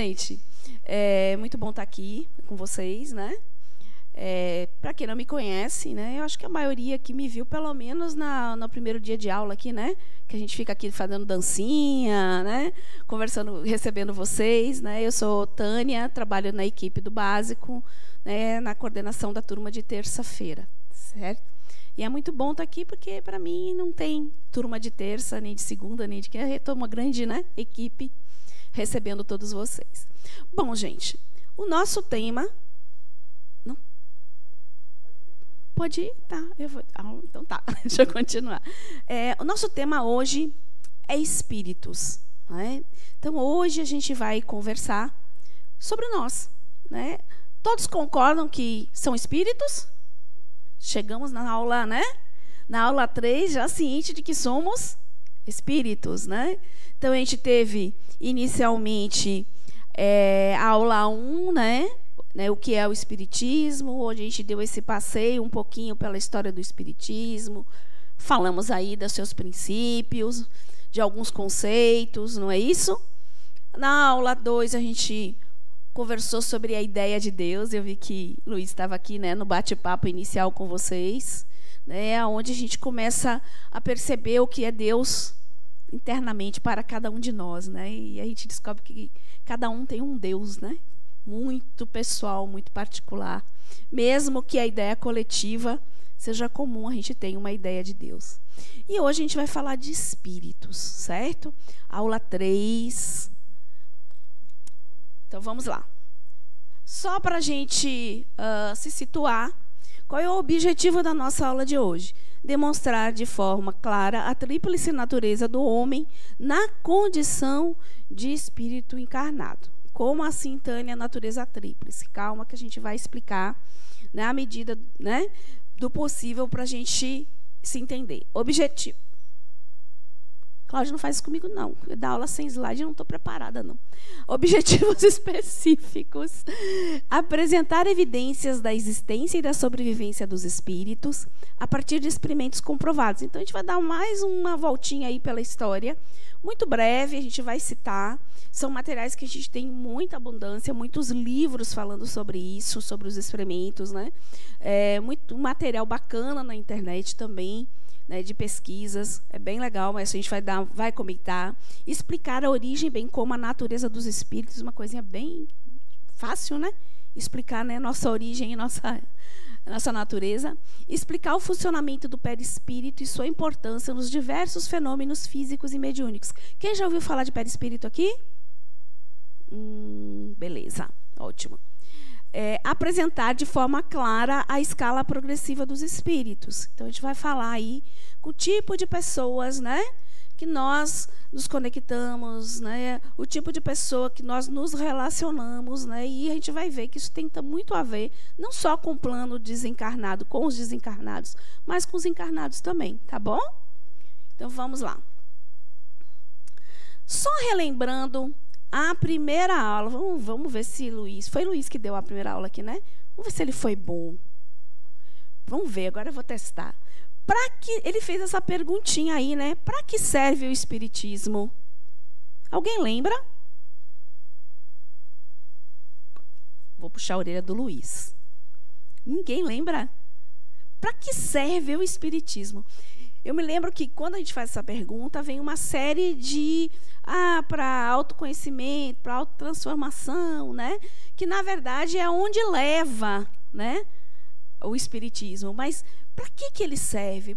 gente, é muito bom estar aqui com vocês, né? Para quem não me conhece, né? Eu acho que a maioria aqui me viu pelo menos no primeiro dia de aula aqui, né? Que a gente fica aqui fazendo dancinha, né? Conversando, recebendo vocês, né? Eu sou Tânia, trabalho na equipe do Básico, né? Na coordenação da turma de terça-feira, certo? E é muito bom estar aqui porque para mim não tem turma de terça, nem de segunda, nem de que é uma grande, né, equipe recebendo todos vocês. Bom, gente, o nosso tema... Não? Pode ir? Tá. Então tá, deixa eu continuar. O nosso tema hoje é espíritos. Né? Então, hoje a gente vai conversar sobre nós. Né? Todos concordam que são espíritos? Chegamos na aula, né? Na aula 3, já ciente de que somos espíritos, né? Então, a gente teve, inicialmente, a aula 1, né? O que é o espiritismo, onde a gente deu esse passeio um pouquinho pela história do espiritismo, falamos aí dos seus princípios, de alguns conceitos, não é isso? Na aula 2, a gente conversou sobre a ideia de Deus. Eu vi que Luiz estava aqui, né, no bate-papo inicial com vocês, né, onde a gente começa a perceber o que é Deus internamente para cada um de nós, né, e a gente descobre que cada um tem um Deus, né, muito pessoal, muito particular, mesmo que a ideia coletiva seja comum, a gente tem uma ideia de Deus. E hoje a gente vai falar de espíritos, certo? Aula 3. Então, vamos lá. Só para a gente se situar, qual é o objetivo da nossa aula de hoje? Demonstrar de forma clara a tríplice natureza do homem na condição de espírito encarnado. Como assim, Tânia, a natureza tríplice? Calma que a gente vai explicar, né, à medida, né, do possível para a gente se entender. Objetivo. Cláudia, não faz isso comigo, não. Eu dou aula sem slide, não estou preparada, não. Objetivos específicos. Apresentar evidências da existência e da sobrevivência dos espíritos a partir de experimentos comprovados. Então, a gente vai dar mais uma voltinha aí pela história. Muito breve, a gente vai citar. São materiais que a gente tem muita abundância, muitos livros falando sobre isso, sobre os experimentos, né? Muito material bacana na internet também, né, de pesquisas, é bem legal, mas a gente vai comentar, explicar a origem, bem como a natureza dos espíritos, uma coisinha bem fácil, né? Explicar, né, nossa origem e nossa natureza, explicar o funcionamento do perispírito e sua importância nos diversos fenômenos físicos e mediúnicos. Quem já ouviu falar de perispírito aqui? Beleza, ótimo. Apresentar de forma clara a escala progressiva dos espíritos. Então, a gente vai falar aí com o tipo de pessoas, né, que nós nos conectamos, né, o tipo de pessoa que nós nos relacionamos, né, e a gente vai ver que isso tem muito a ver, não só com o plano desencarnado, com os desencarnados, mas com os encarnados também, tá bom? Então, vamos lá. Só relembrando a primeira aula, vamos ver se foi Luiz que deu a primeira aula aqui, né? Vamos ver se ele foi bom. Vamos ver, agora eu vou testar. Ele fez essa perguntinha aí, né? Para que serve o espiritismo? Alguém lembra? Vou puxar a orelha do Luiz. Ninguém lembra? Para que serve o espiritismo? Eu me lembro que, quando a gente faz essa pergunta, vem uma série de... para autoconhecimento, para autotransformação, né? Que, na verdade, é onde leva, né, o espiritismo. Mas para que ele serve?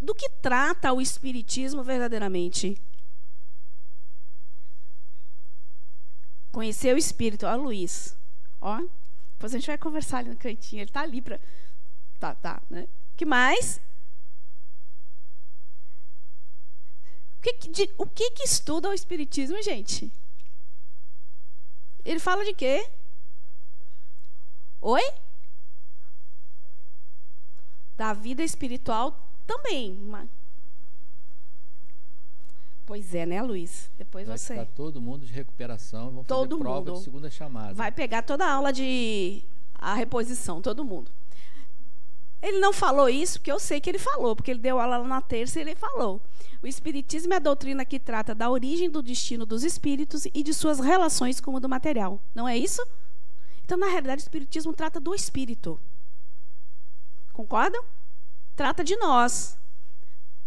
Do que trata o espiritismo verdadeiramente? Conhecer o espírito. Ó, Luiz. Ó, depois a gente vai conversar ali no cantinho. Ele está ali para... Tá, né? O que mais? O que estuda o espiritismo, gente? Ele fala de quê? Oi? Da vida espiritual também. Pois é, né, Luiz? Depois vai você... Vai ficar todo mundo de recuperação, vão fazer prova de segunda chamada. Vai pegar toda a aula de a reposição, todo mundo. Ele não falou isso, porque eu sei que ele falou, porque ele deu aula na terça e ele falou. O Espiritismo é a doutrina que trata da origem do destino dos espíritos e de suas relações com o do material. Não é isso? Então, na realidade, o Espiritismo trata do espírito. Concordam? Trata de nós.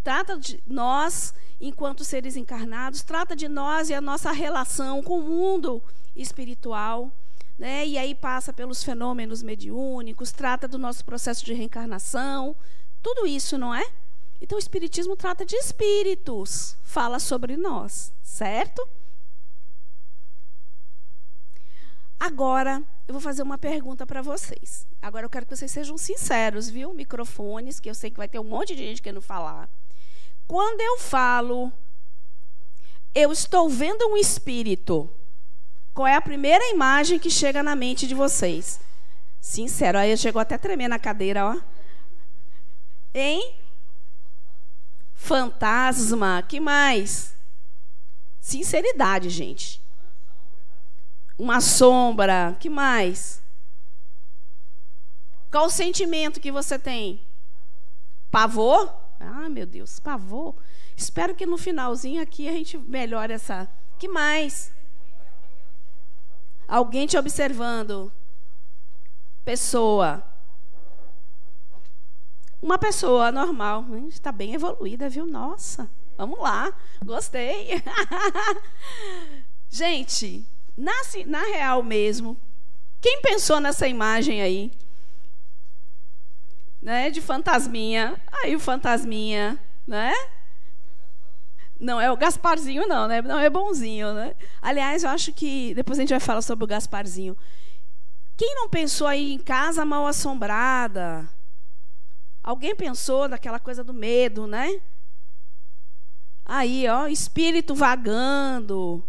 Trata de nós enquanto seres encarnados, trata de nós e a nossa relação com o mundo espiritual, né? E aí passa pelos fenômenos mediúnicos, trata do nosso processo de reencarnação, tudo isso, não é? Então, o Espiritismo trata de espíritos, fala sobre nós, certo? Agora, eu vou fazer uma pergunta para vocês. Agora, eu quero que vocês sejam sinceros, viu? Microfones, que eu sei que vai ter um monte de gente querendo falar. Quando eu falo, eu estou vendo um espírito, qual é a primeira imagem que chega na mente de vocês? Sincero, aí chegou até a tremer na cadeira, ó. Hein? Fantasma, que mais? Sinceridade, gente. Uma sombra, que mais? Qual o sentimento que você tem? Pavor? Ah, meu Deus, pavor. Espero que no finalzinho aqui a gente melhore essa. Que mais? Alguém te observando. Pessoa. Uma pessoa normal. Está bem evoluída, viu? Nossa, vamos lá. Gostei. Gente, na real mesmo, quem pensou nessa imagem aí? Né, de fantasminha. Aí o fantasminha, né? Não é o Gasparzinho, não, né? Não é bonzinho, né? Aliás, eu acho que depois a gente vai falar sobre o Gasparzinho. Quem não pensou aí em Casa Mal Assombrada? Alguém pensou naquela coisa do medo, né? Aí, ó, espírito vagando.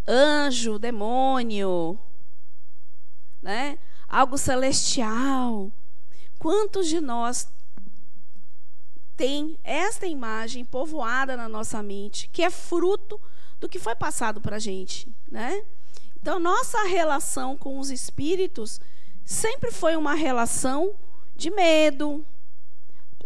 Anjo, demônio, né? Algo celestial. Quantos de nós tem esta imagem povoada na nossa mente, que é fruto do que foi passado para a gente, né? Então, nossa relação com os espíritos sempre foi uma relação de medo,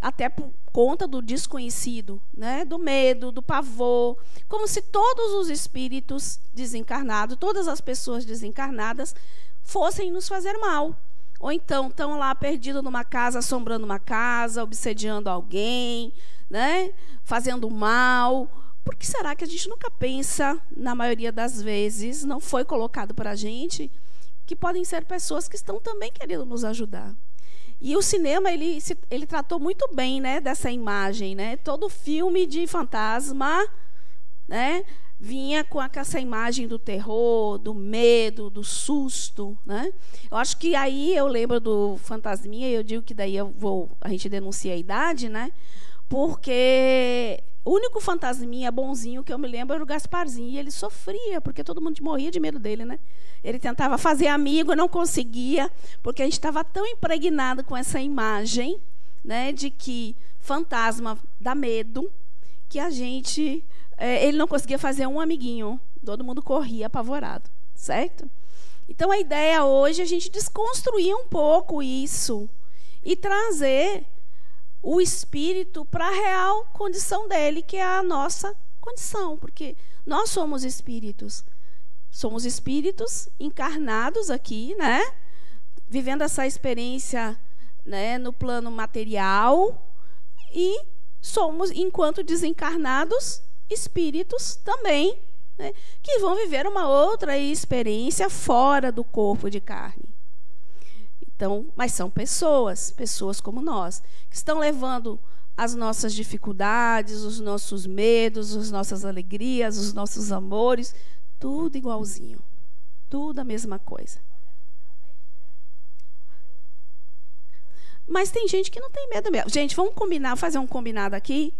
até por conta do desconhecido, né? Do medo, do pavor, como se todos os espíritos desencarnados, todas as pessoas desencarnadas, fossem nos fazer mal. Ou então estão lá perdidos numa casa, assombrando uma casa, obsediando alguém, né? Fazendo mal. Por que será que a gente nunca pensa, na maioria das vezes, não foi colocado para a gente, que podem ser pessoas que estão também querendo nos ajudar? E o cinema, ele tratou muito bem, né, dessa imagem, né? Todo filme de fantasma, né, vinha com essa imagem do terror, do medo, do susto, né? Eu acho que aí eu lembro do Fantasminha, e eu digo que daí a gente denuncia a idade, né? Porque o único fantasminha bonzinho que eu me lembro era o Gasparzinho, e ele sofria, porque todo mundo morria de medo dele, né? Ele tentava fazer amigo, não conseguia, porque a gente estava tão impregnado com essa imagem, né, de que fantasma dá medo, que a gente... ele não conseguia fazer um amiguinho. Todo mundo corria apavorado, certo? Então, a ideia hoje é a gente desconstruir um pouco isso e trazer o espírito para a real condição dele, que é a nossa condição, porque nós somos espíritos. Somos espíritos encarnados aqui, né? Vivendo essa experiência, né, no plano material, e somos, enquanto desencarnados, espíritos também, né, que vão viver uma outra experiência fora do corpo de carne. Então, mas são pessoas como nós, que estão levando as nossas dificuldades, os nossos medos, as nossas alegrias, os nossos amores, tudo igualzinho, tudo a mesma coisa. Mas tem gente que não tem medo mesmo. Gente, vamos combinar, fazer um combinado aqui.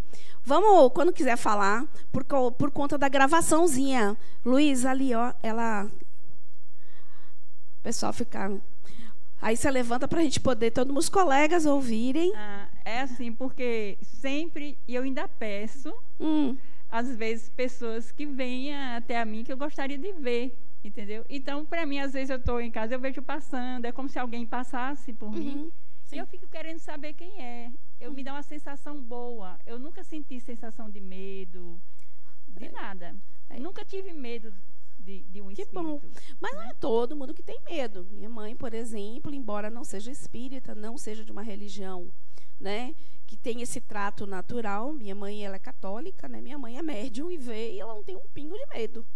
Vamos, quando quiser falar, por conta da gravaçãozinha. Luiz, ali, ó, ela... O pessoal ficar... Aí você levanta para a gente poder, todos os colegas ouvirem. É assim, porque sempre, e eu ainda peço, às vezes, pessoas que venham até a mim que eu gostaria de ver. Entendeu? Então, para mim, às vezes eu estou em casa, eu vejo passando, é como se alguém passasse por mim. Sim. E eu fico querendo saber quem é. Me dá uma sensação boa. Eu nunca senti sensação de medo, de nada. Nunca tive medo de um espírito. Que bom. Mas não é todo mundo que tem medo. Minha mãe, por exemplo, embora não seja espírita, não seja de uma religião, né, que tem esse trato natural. Minha mãe, ela é católica, né? Minha mãe é médium e vê, e ela não tem um pingo de medo.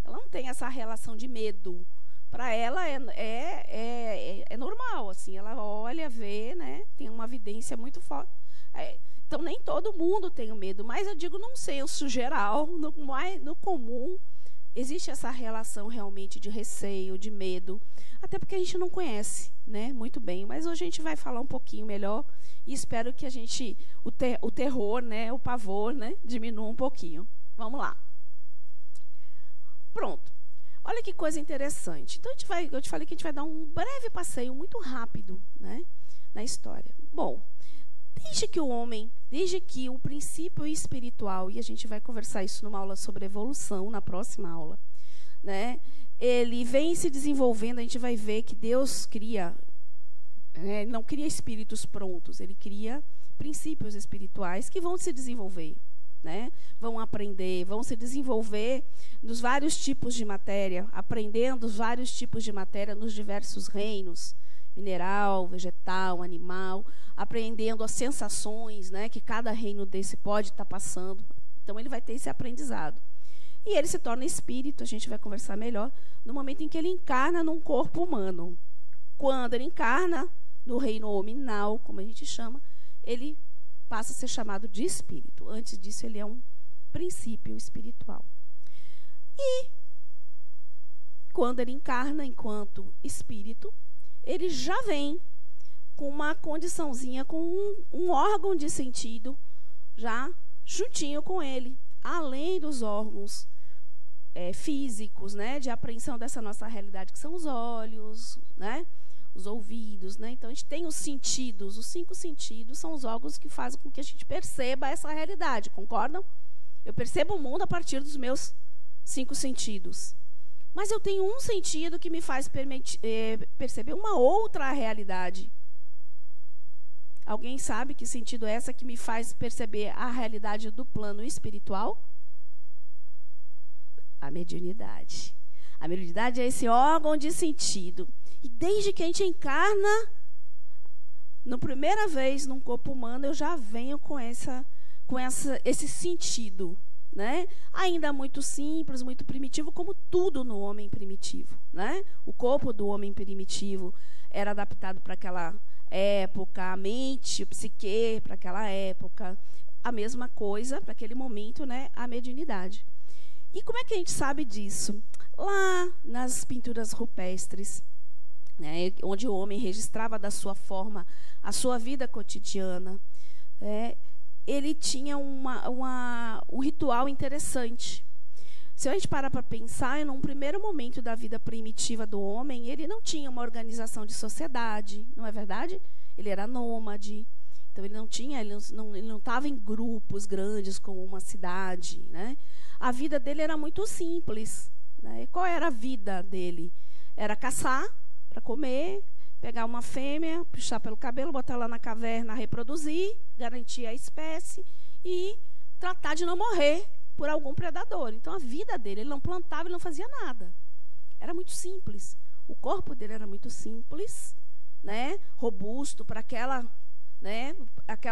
Ela não tem essa relação de medo. Para ela é normal, assim. Ela olha, vê, né? Tem uma evidência muito forte. Então, nem todo mundo tem o medo. Mas eu digo, num senso geral, no comum, existe essa relação realmente de receio, de medo. Até porque a gente não conhece, né, muito bem. Mas hoje a gente vai falar um pouquinho melhor. E espero que o terror, né, o pavor, né, diminua um pouquinho. Vamos lá. Pronto. Olha que coisa interessante. Então, eu te falei que a gente vai dar um breve passeio muito rápido, né, na história. Bom, desde que o princípio espiritual, e a gente vai conversar isso numa aula sobre evolução, na próxima aula, né, ele vem se desenvolvendo, a gente vai ver que Deus não cria espíritos prontos, ele cria princípios espirituais que vão se desenvolver. Né? Vão aprender, vão se desenvolver nos vários tipos de matéria, aprendendo os vários tipos de matéria nos diversos reinos, mineral, vegetal, animal, aprendendo as sensações, né, que cada reino desse pode estar passando. Então, ele vai ter esse aprendizado. E ele se torna espírito, a gente vai conversar melhor, no momento em que ele encarna num corpo humano. Quando ele encarna no reino hominal, como a gente chama, ele passa a ser chamado de espírito. Antes disso, ele é um princípio espiritual. E, quando ele encarna enquanto espírito, ele já vem com uma condiçãozinha, com um órgão de sentido já juntinho com ele, além dos órgãos físicos, né, de apreensão dessa nossa realidade, que são os olhos, né, os ouvidos, né? Então, a gente tem os sentidos. Os 5 sentidos são os órgãos que fazem com que a gente perceba essa realidade, concordam? Eu percebo o mundo a partir dos meus 5 sentidos. Mas eu tenho um sentido que me faz perceber uma outra realidade. Alguém sabe que sentido é essa que me faz perceber a realidade do plano espiritual? A mediunidade. A mediunidade é esse órgão de sentido. E desde que a gente encarna, na primeira vez num corpo humano, eu já venho com esse sentido, né? Ainda muito simples, muito primitivo, como tudo no homem primitivo, né? O corpo do homem primitivo era adaptado para aquela época, a mente, o psique para aquela época, a mesma coisa para aquele momento, né? A mediunidade. E como é que a gente sabe disso? Lá nas pinturas rupestres, né, onde o homem registrava da sua forma a sua vida cotidiana, ele tinha um ritual interessante. Se a gente parar para pensar, num primeiro momento da vida primitiva do homem, ele não tinha uma organização de sociedade, não é verdade? Ele era nômade, então ele não estava em grupos grandes como uma cidade, né? A vida dele era muito simples, né? E qual era a vida dele? Era caçar para comer, pegar uma fêmea, puxar pelo cabelo, botar ela na caverna, reproduzir, garantir a espécie e tratar de não morrer por algum predador. Então, a vida dele, ele não plantava, ele não fazia nada. Era muito simples. O corpo dele era muito simples, né? Robusto para aquela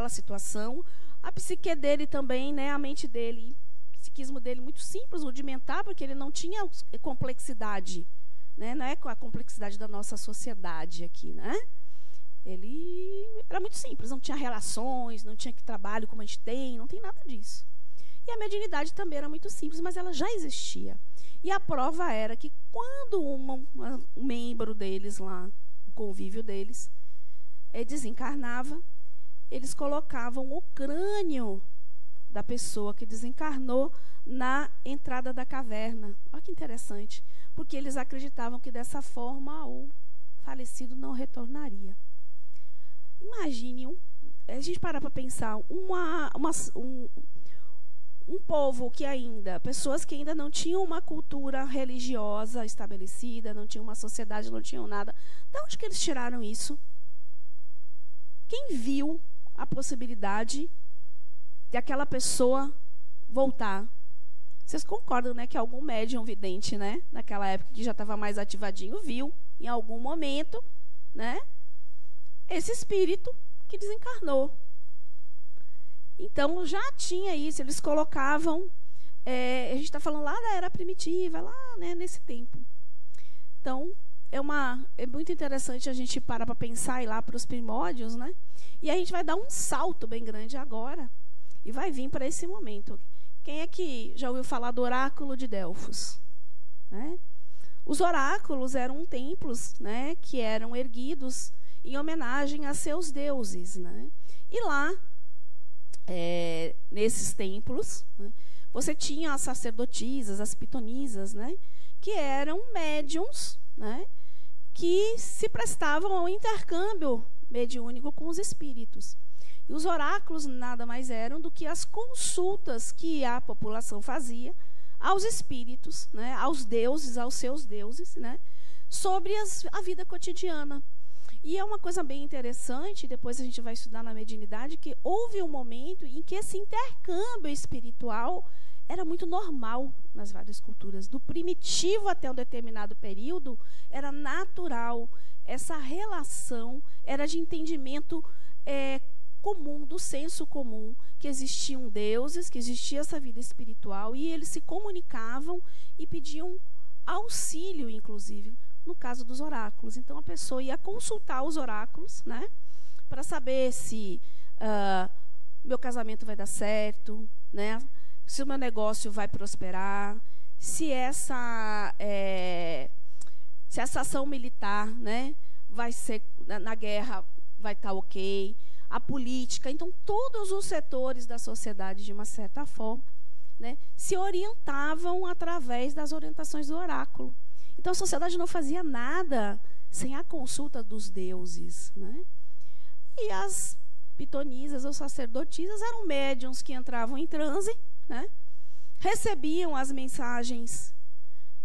situação. A psique dele também, né? A mente dele, o psiquismo dele muito simples, rudimentar, porque ele não tinha complexidade. Né? Não é com a complexidade da nossa sociedade aqui, né? Ele era muito simples, não tinha relações, não tinha trabalho como a gente tem, não tem nada disso. E a mediunidade também era muito simples, mas ela já existia. E a prova era que quando um membro deles lá, o convívio deles, desencarnava, eles colocavam o crânio da pessoa que desencarnou na entrada da caverna. Olha que interessante. Porque eles acreditavam que dessa forma o falecido não retornaria. Imagine, a gente parar para pensar, um povo que ainda, pessoas que ainda não tinham uma cultura religiosa estabelecida, não tinham uma sociedade, não tinham nada. De onde que eles tiraram isso? Quem viu a possibilidade de aquela pessoa voltar? Vocês concordam, né, que algum médium vidente, né, naquela época que já estava mais ativadinho, viu em algum momento, né, esse espírito que desencarnou. Então, já tinha isso, eles colocavam, a gente está falando lá da era primitiva, lá, né, nesse tempo. Então, é muito interessante a gente parar para pensar e ir lá para os primórdios, né? E a gente vai dar um salto bem grande agora e vai vir para esse momento. Quem é que já ouviu falar do oráculo de Delfos? Né? Os oráculos eram templos, né, que eram erguidos em homenagem a seus deuses, né? E lá, nesses templos, né, você tinha as sacerdotisas, as pitonisas, né, que eram médiums, né, que se prestavam ao intercâmbio mediúnico com os espíritos. E os oráculos nada mais eram do que as consultas que a população fazia aos espíritos, né, aos deuses, aos seus deuses, né, sobre a vida cotidiana. E é uma coisa bem interessante, depois a gente vai estudar na mediunidade, que houve um momento em que esse intercâmbio espiritual era muito normal nas várias culturas. Do primitivo até um determinado período, era natural. Essa relação era de entendimento comum, do senso comum, que existiam deuses, que existia essa vida espiritual, e eles se comunicavam e pediam auxílio, inclusive, no caso dos oráculos. Então, a pessoa ia consultar os oráculos, né, para saber se meu casamento vai dar certo, né, se o meu negócio vai prosperar, se essa ação militar, né, vai ser, na guerra vai estar ok, a política. Então, todos os setores da sociedade, de uma certa forma, né, se orientavam através das orientações do oráculo. Então, a sociedade não fazia nada sem a consulta dos deuses, né? E as pitonisas ou sacerdotisas eram médiuns que entravam em transe, né? Recebiam as mensagens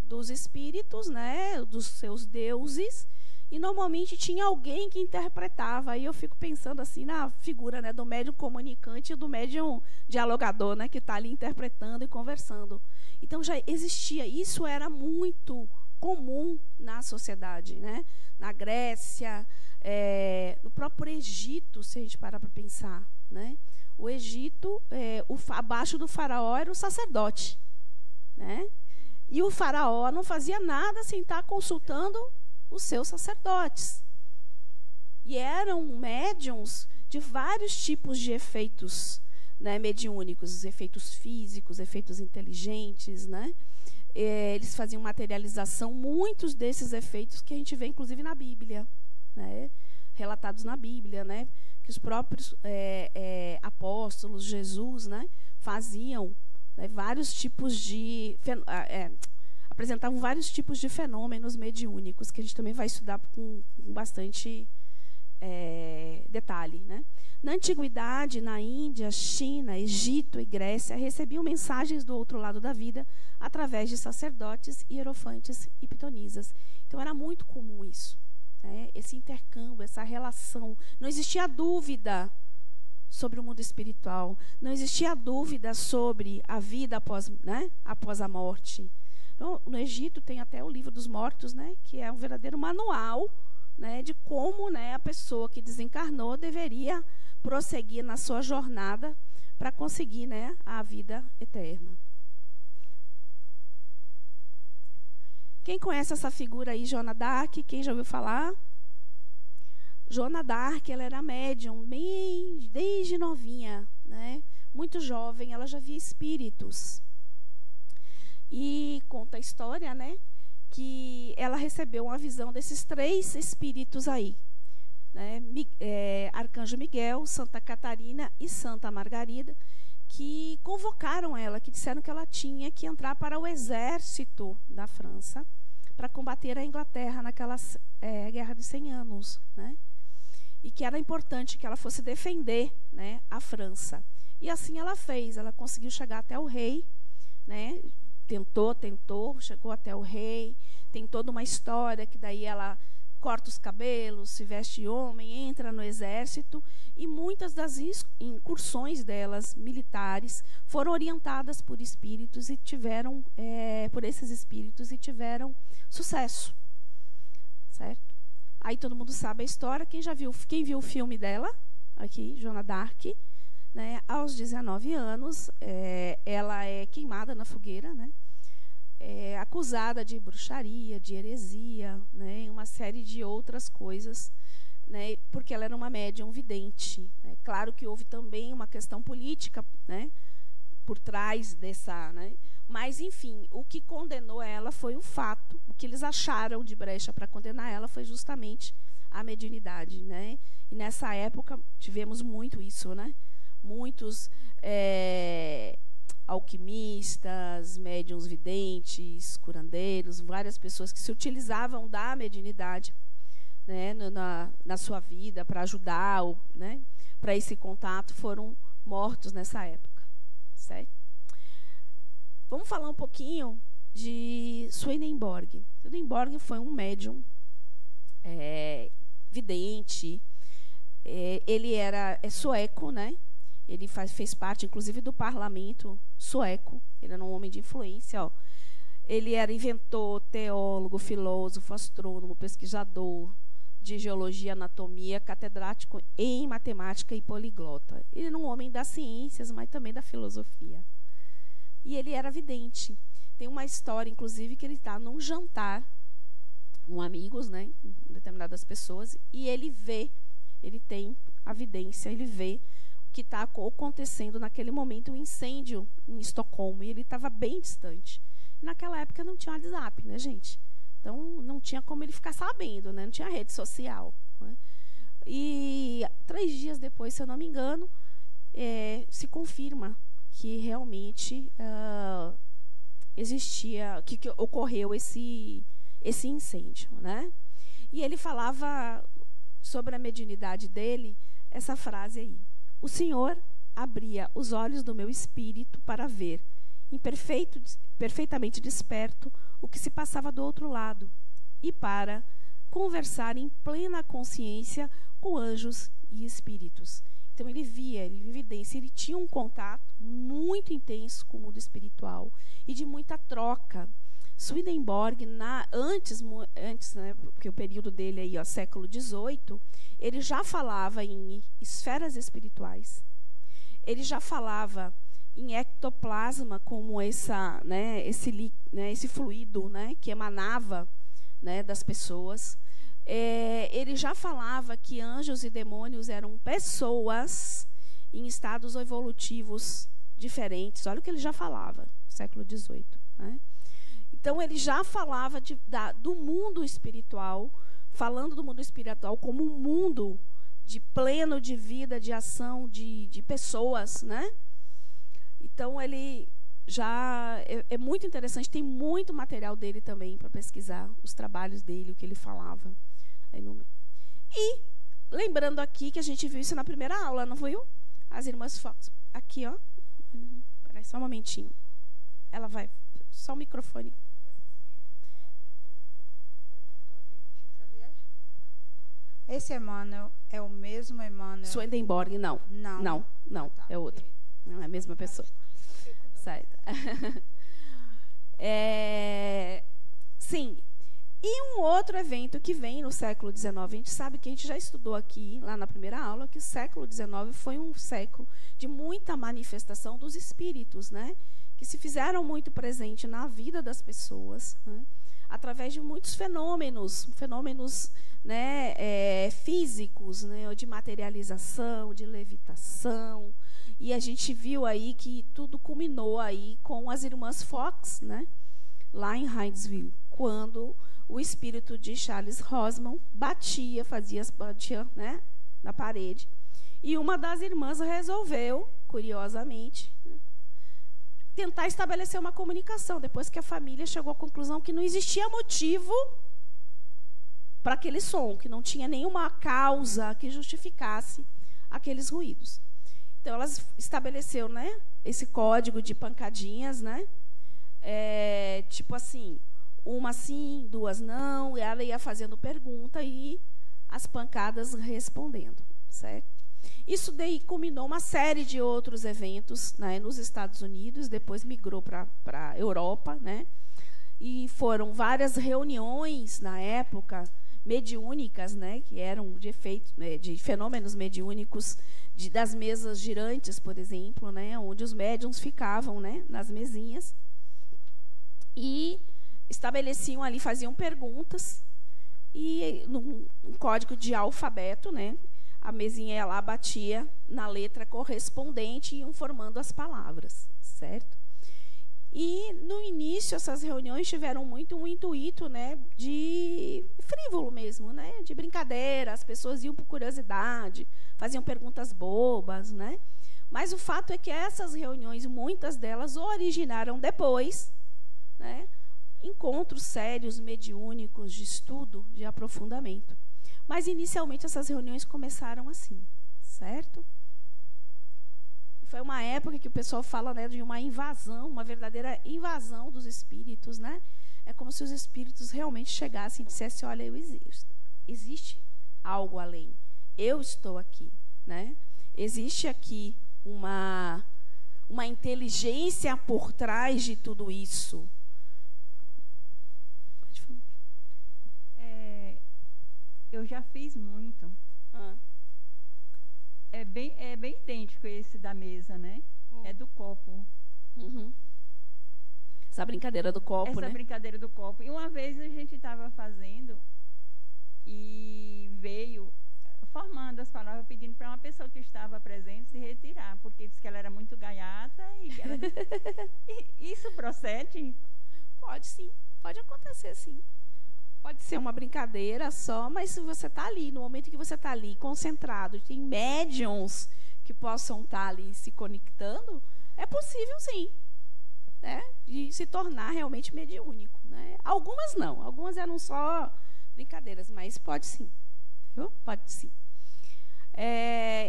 dos espíritos, né, dos seus deuses, e normalmente tinha alguém que interpretava. Aí eu fico pensando assim na figura, né, do médium comunicante e do médium dialogador, né, que está ali interpretando e conversando. Então já existia, isso era muito comum na sociedade, né? Na Grécia, no próprio Egito, se a gente parar para pensar, né? O Egito, abaixo do faraó era o sacerdote, né? E o faraó não fazia nada sem estar consultando os seus sacerdotes. E eram médiums de vários tipos de efeitos, né, mediúnicos, efeitos físicos, efeitos inteligentes, né? Eles faziam materialização, muitos desses efeitos que a gente vê, inclusive, na Bíblia, né? Relatados na Bíblia, né? Que os próprios apóstolos, Jesus, né, faziam, né, vários tipos de... apresentavam vários tipos de fenômenos mediúnicos, que a gente também vai estudar com bastante detalhe, né? Na antiguidade, na Índia, China, Egito e Grécia, recebiam mensagens do outro lado da vida através de sacerdotes, hierofantes e pitonisas. Então, era muito comum isso, né? Esse intercâmbio, essa relação. Não existia dúvida sobre o mundo espiritual. Não existia dúvida sobre a vida após, né, após a morte. No Egito tem até o Livro dos Mortos, né, que é um verdadeiro manual, né, de como, né, a pessoa que desencarnou deveria prosseguir na sua jornada para conseguir, né, a vida eterna. Quem conhece essa figura aí, Joana d'Arc? Quem já ouviu falar? Joana d'Arc, ela era médium desde novinha, né? Muito jovem, ela já via espíritos. E conta a história, né, que ela recebeu uma visão desses 3 espíritos aí, né, Arcanjo Miguel, Santa Catarina e Santa Margarida, que convocaram ela, que disseram que ela tinha que entrar para o exército da França para combater a Inglaterra naquela Guerra de 100 anos, né, e que era importante que ela fosse defender, né, a França. E assim ela fez. Ela conseguiu chegar até o rei, né? Tentou, chegou até o rei. Tem toda uma história que daí ela corta os cabelos, se veste homem, entra no exército, e muitas das incursões delas, militares, foram orientadas por espíritos e tiveram, por esses espíritos, e tiveram sucesso, certo? Aí todo mundo sabe a história. Quem viu o filme dela, aqui, Joana d'Arc, né, aos 19 anos, ela é queimada na fogueira, né? Acusada de bruxaria, de heresia, né, uma série de outras coisas, né, porque ela era uma médium vidente. Né. Claro que houve também uma questão política, né, por trás dessa, né, mas, enfim, o que condenou ela foi o fato, o que eles acharam de brecha para condenar ela foi justamente a mediunidade. Né. E nessa época tivemos muito isso, né, muitos alquimistas, médiuns videntes, curandeiros, várias pessoas que se utilizavam da mediunidade, né, na sua vida para ajudar, né, para esse contato, foram mortos nessa época, certo? Vamos falar um pouquinho de Swedenborg. Swedenborg foi um médium vidente. Ele é sueco, né? Ele fez parte, inclusive, do parlamento sueco. Ele era um homem de influência. Ó. Ele era inventor, teólogo, filósofo, astrônomo, pesquisador de geologia, anatomia, catedrático em matemática e poliglota. Ele era um homem das ciências, mas também da filosofia. E ele era vidente. Tem uma história, inclusive, que ele está num jantar com amigos, né, determinadas pessoas, e ele tem a vidência, ele vê que está acontecendo naquele momento um incêndio em Estocolmo, e ele estava bem distante. E naquela época não tinha WhatsApp, né, gente? Então não tinha como ele ficar sabendo, né? Não tinha rede social. Né? E 3 dias depois, se eu não me engano, se confirma que realmente que ocorreu esse incêndio, né? E ele falava sobre a mediunidade dele, essa frase aí: o Senhor abria os olhos do meu espírito para ver, perfeitamente desperto, o que se passava do outro lado, e para conversar em plena consciência com anjos e espíritos. Então ele via evidência, ele tinha um contato muito intenso com o mundo espiritual e de muita troca. Swedenborg, antes, né, porque o período dele aí, ó, século XVIII, ele já falava em esferas espirituais. Ele já falava em ectoplasma como esse fluido, né, que emanava, né, das pessoas. Ele já falava que anjos e demônios eram pessoas em estados evolutivos diferentes. Olha o que ele já falava, século XVIII. Né? Então, ele já falava do mundo espiritual, falando do mundo espiritual como um mundo pleno de vida, de ação, de pessoas. Né? Então, ele já é muito interessante, tem muito material dele também para pesquisar, os trabalhos dele, o que ele falava. E, lembrando aqui que a gente viu isso na primeira aula, não viu? As irmãs Fox. Aqui, ó. Peraí, só um momentinho. Ela vai... Só o microfone. Esse Emmanuel é o mesmo Emmanuel? Swedenborg, não. Não. Tá. É outro. Não é a mesma pessoa. Certo. Sim. E um outro evento que vem no século XIX, a gente sabe que a gente já estudou aqui, lá na primeira aula, que o século XIX foi um século de muita manifestação dos espíritos, né? Que se fizeram muito presente na vida das pessoas, né? Através de muitos fenômenos, né, físicos, né, de materialização, de levitação. E a gente viu aí que tudo culminou aí com as irmãs Fox, né, lá em Hydesville, quando o espírito de Charles Rosman batia, né, na parede. E uma das irmãs resolveu, curiosamente, tentar estabelecer uma comunicação, depois que a família chegou à conclusão que não existia motivo para aquele som, que não tinha nenhuma causa que justificasse aqueles ruídos. Então, elas estabeleceu, né, esse código de pancadinhas, né? Tipo assim, uma sim, duas não, e ela ia fazendo pergunta e as pancadas respondendo, certo? Isso daí culminou uma série de outros eventos, né, nos Estados Unidos, depois migrou para a Europa, né? E foram várias reuniões na época mediúnicas, né, que eram de fenômenos mediúnicos, das mesas girantes, por exemplo, né, onde os médiuns ficavam, né, nas mesinhas e estabeleciam ali, faziam perguntas e num código de alfabeto, né, a mesinha ia lá, batia na letra correspondente e iam formando as palavras, certo? E, no início, essas reuniões tiveram muito um intuito, né, de frívolo mesmo, né, de brincadeira. As pessoas iam por curiosidade, faziam perguntas bobas, né? Mas o fato é que essas reuniões, muitas delas, originaram depois, né, encontros sérios, mediúnicos, de estudo, de aprofundamento. Mas, inicialmente, essas reuniões começaram assim, certo? Foi uma época que o pessoal fala, né, de uma invasão, uma verdadeira invasão dos espíritos, né? É como se os espíritos realmente chegassem e dissessem, olha, eu existo. Existe algo além. Eu estou aqui, né? Existe aqui uma inteligência por trás de tudo isso. Pode falar. Eu já fiz muito. É bem idêntico esse da mesa, né? É do copo. Uhum. Essa brincadeira do copo, Essa né? brincadeira do copo. E uma vez a gente estava fazendo e veio formando as palavras, pedindo para uma pessoa que estava presente se retirar, porque disse que ela era muito gaiata. Isso procede? Pode sim, pode acontecer sim. Pode ser uma brincadeira só, mas se você está ali, no momento que você está ali, concentrado, tem médiums que possam estar ali se conectando, é possível sim, né, de se tornar realmente mediúnico, né? Algumas não, algumas eram só brincadeiras, mas pode sim, viu? Pode sim.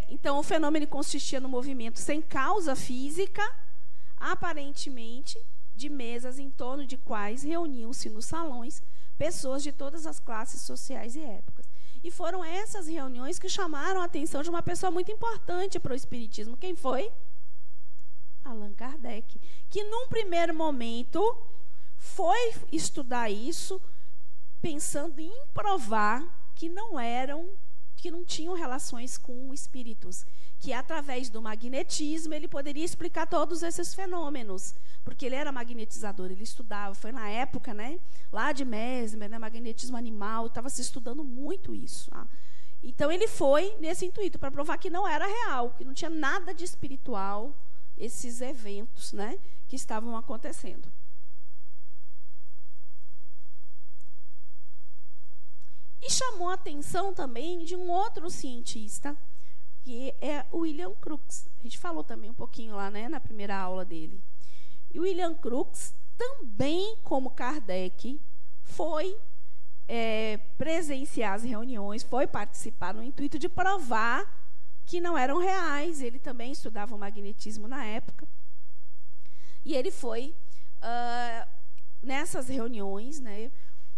Então, o fenômeno consistia no movimento sem causa física, aparentemente, de mesas em torno de quais reuniam-se nos salões pessoas de todas as classes sociais e épocas. E foram essas reuniões que chamaram a atenção de uma pessoa muito importante para o espiritismo. Quem foi? Allan Kardec, que num primeiro momento foi estudar isso, pensando em provar que não tinham relações com espíritos, que através do magnetismo ele poderia explicar todos esses fenômenos, porque ele era magnetizador, ele estudava, foi na época, né, lá de Mesmer, né, magnetismo animal, estava se estudando muito isso. Tá? Então, ele foi nesse intuito, para provar que não era real, que não tinha nada de espiritual, esses eventos, né, que estavam acontecendo. E chamou a atenção também de um outro cientista, que é o William Crookes. A gente falou também um pouquinho lá, né, na primeira aula dele. E o William Crookes, também como Kardec, foi presenciar as reuniões, foi participar no intuito de provar que não eram reais. Ele também estudava o magnetismo na época. E ele foi nessas reuniões, né,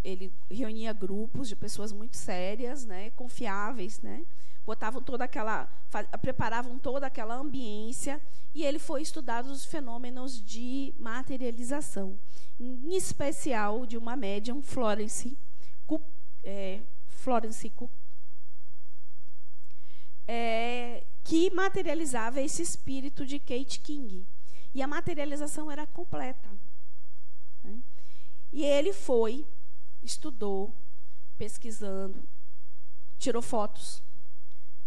ele reunia grupos de pessoas muito sérias, né, confiáveis, né, preparavam toda aquela ambiência, e ele foi estudar os fenômenos de materialização, em especial de uma médium, Florence Cook, que materializava esse espírito de Kate King. E a materialização era completa, né? E ele foi, estudou, pesquisando, tirou fotos,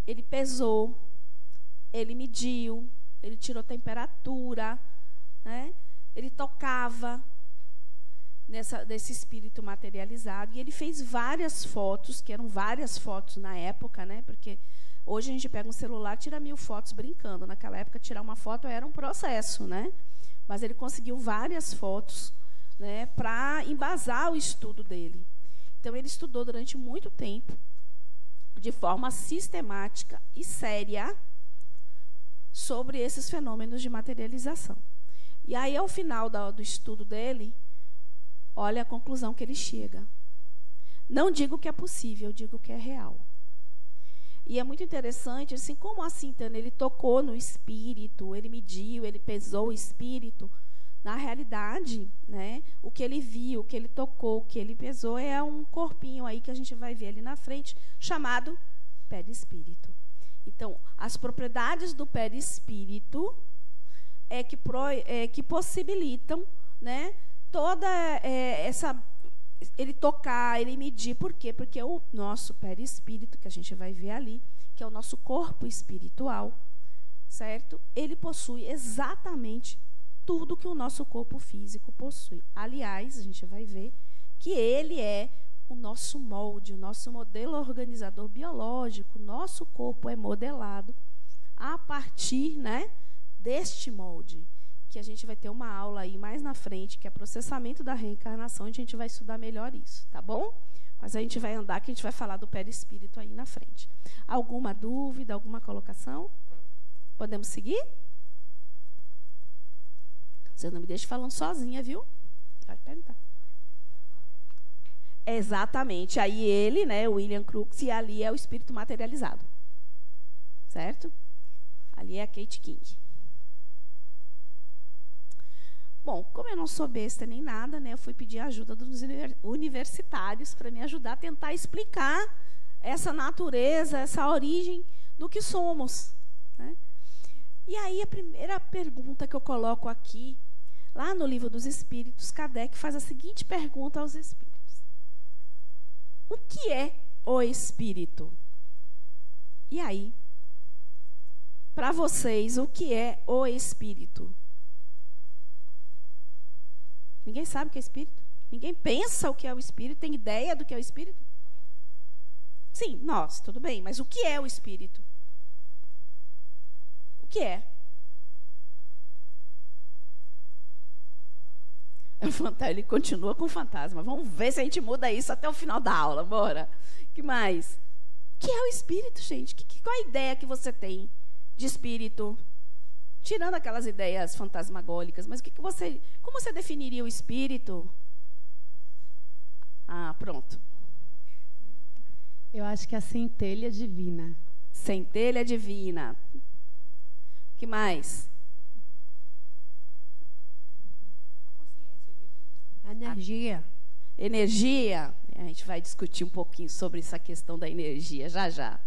ele pesou, ele mediu, ele tirou temperatura, né? Ele tocava desse espírito materializado, e ele fez várias fotos, que eram várias fotos na época, né? Porque hoje a gente pega um celular, tira 1000 fotos brincando. Naquela época, tirar uma foto era um processo, né? Mas ele conseguiu várias fotos, né, para embasar o estudo dele. Então, ele estudou durante muito tempo, de forma sistemática e séria, sobre esses fenômenos de materialização. E aí, ao final do estudo dele, olha a conclusão que ele chega. Não digo que é possível, eu digo que é real. E é muito interessante, assim, como assim, Tânia? Ele tocou no espírito, ele mediu, ele pesou o espírito. Na realidade, né, o que ele viu, o que ele tocou, o que ele pesou é um corpinho aí que a gente vai ver ali na frente, chamado perispírito. Então, as propriedades do perispírito que possibilitam, né, toda essa... Ele tocar, ele medir. Por quê? Porque o nosso perispírito, que a gente vai ver ali, que é o nosso corpo espiritual, certo? Ele possui exatamente tudo que o nosso corpo físico possui. Aliás, a gente vai ver que ele é o nosso molde, o nosso modelo organizador biológico. O nosso corpo é modelado a partir, né, deste molde, que a gente vai ter uma aula aí mais na frente, que é processamento da reencarnação, onde a gente vai estudar melhor isso, tá bom? Mas a gente vai andar, que a gente vai falar do perispírito aí na frente. Alguma dúvida, alguma colocação? Podemos seguir? Você não me deixa falando sozinha, viu? Pode perguntar. Exatamente. Aí ele, né, William Crookes, e ali é o espírito materializado. Certo? Ali é a Kate King. Bom, como eu não sou besta nem nada, né, eu fui pedir a ajuda dos universitários para me ajudar a tentar explicar essa natureza, essa origem do que somos, né? E aí a primeira pergunta que eu coloco aqui, lá no Livro dos Espíritos, Kardec faz a seguinte pergunta aos espíritos: o que é o espírito? E aí, para vocês, o que é o espírito? Ninguém sabe o que é espírito? Ninguém pensa o que é o espírito? Tem ideia do que é o espírito? Sim, nós, tudo bem. Mas o que é o espírito? O que é? Ele continua com fantasma. Vamos ver se a gente muda isso até o final da aula. Bora. O que mais? O que é o espírito, gente? Qual a ideia que você tem de espírito? Tirando aquelas ideias fantasmagólicas, mas como você definiria o espírito? Ah, pronto. Eu acho que é a centelha divina. Centelha divina. O que mais? A consciência divina. A energia. Energia. A gente vai discutir um pouquinho sobre essa questão da energia, já já.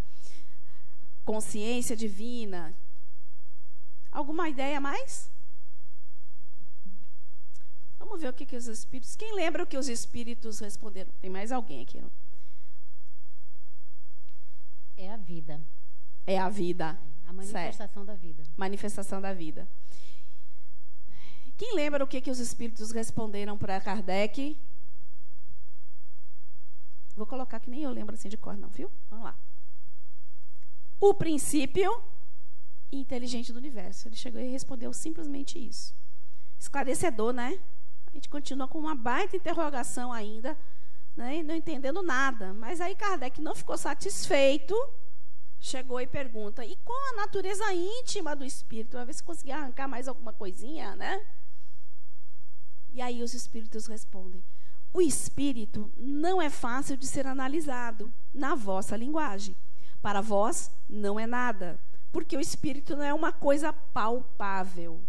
Consciência divina. Alguma ideia a mais? Vamos ver o que os espíritos... Quem lembra o que os espíritos responderam? Tem mais alguém aqui, não? É a vida. É a vida. É a manifestação da vida. Manifestação da vida. Quem lembra o que os espíritos responderam para Kardec? Vou colocar que nem eu lembro assim de cor, não, viu? Vamos lá. O princípio inteligente do universo. Ele chegou e respondeu simplesmente isso. Esclarecedor, né? A gente continua com uma baita interrogação ainda, né? Não entendendo nada. Mas aí Kardec não ficou satisfeito, chegou e pergunta: e qual a natureza íntima do espírito? Para ver se conseguia arrancar mais alguma coisinha, né? E aí os espíritos respondem: o espírito não é fácil de ser analisado na vossa linguagem. Para vós, não é nada, porque o espírito não é uma coisa palpável,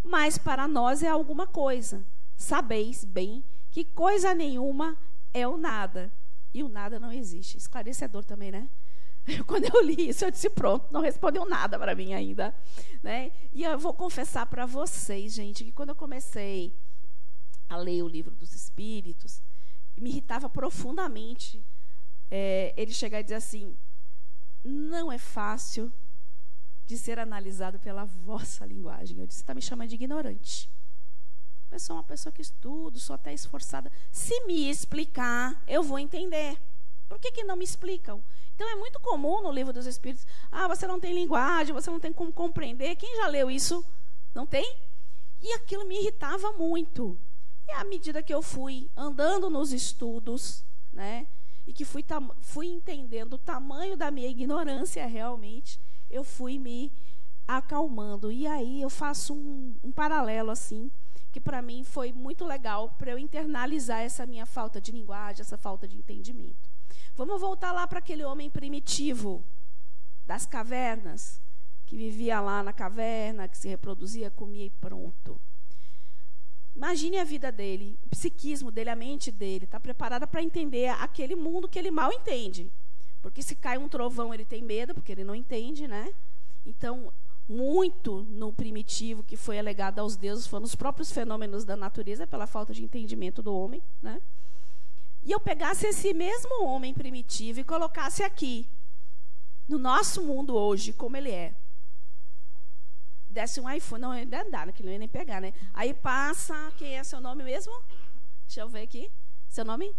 mas para nós é alguma coisa. Sabeis bem que coisa nenhuma é o nada, e o nada não existe. Esclarecedor também, né? Quando eu li isso, eu disse: pronto, não respondeu nada para mim ainda, né? E eu vou confessar para vocês, gente, que quando eu comecei a ler o Livro dos Espíritos, me irritava profundamente ele chegar e dizer assim: não é fácil de ser analisado pela vossa linguagem. Eu disse: está me chamando de ignorante. Eu sou uma pessoa que estudo, sou até esforçada. Se me explicar, eu vou entender. Por que não me explicam? Então, é muito comum no Livro dos Espíritos: ah, você não tem linguagem, você não tem como compreender. Quem já leu isso? Não tem? E aquilo me irritava muito. E à medida que eu fui andando nos estudos, né, e que fui entendendo o tamanho da minha ignorância realmente, eu fui me acalmando. E aí eu faço um paralelo assim, que para mim foi muito legal para eu internalizar essa minha falta de linguagem, essa falta de entendimento. Vamos voltar lá para aquele homem primitivo das cavernas, que vivia lá na caverna, que se reproduzia, comia e pronto. Imagine a vida dele, o psiquismo dele, a mente dele, está preparada para entender aquele mundo que ele mal entende. Porque se cai um trovão, ele tem medo, porque ele não entende, né? Então, muito no primitivo que foi alegado aos deuses foram os próprios fenômenos da natureza, pela falta de entendimento do homem, né? E eu pegasse esse mesmo homem primitivo e colocasse aqui, no nosso mundo hoje, como ele é. Desse um iPhone, não, ele dá, que não ia nem pegar, né? Aí passa, quem é seu nome mesmo? Deixa eu ver aqui. Seu nome?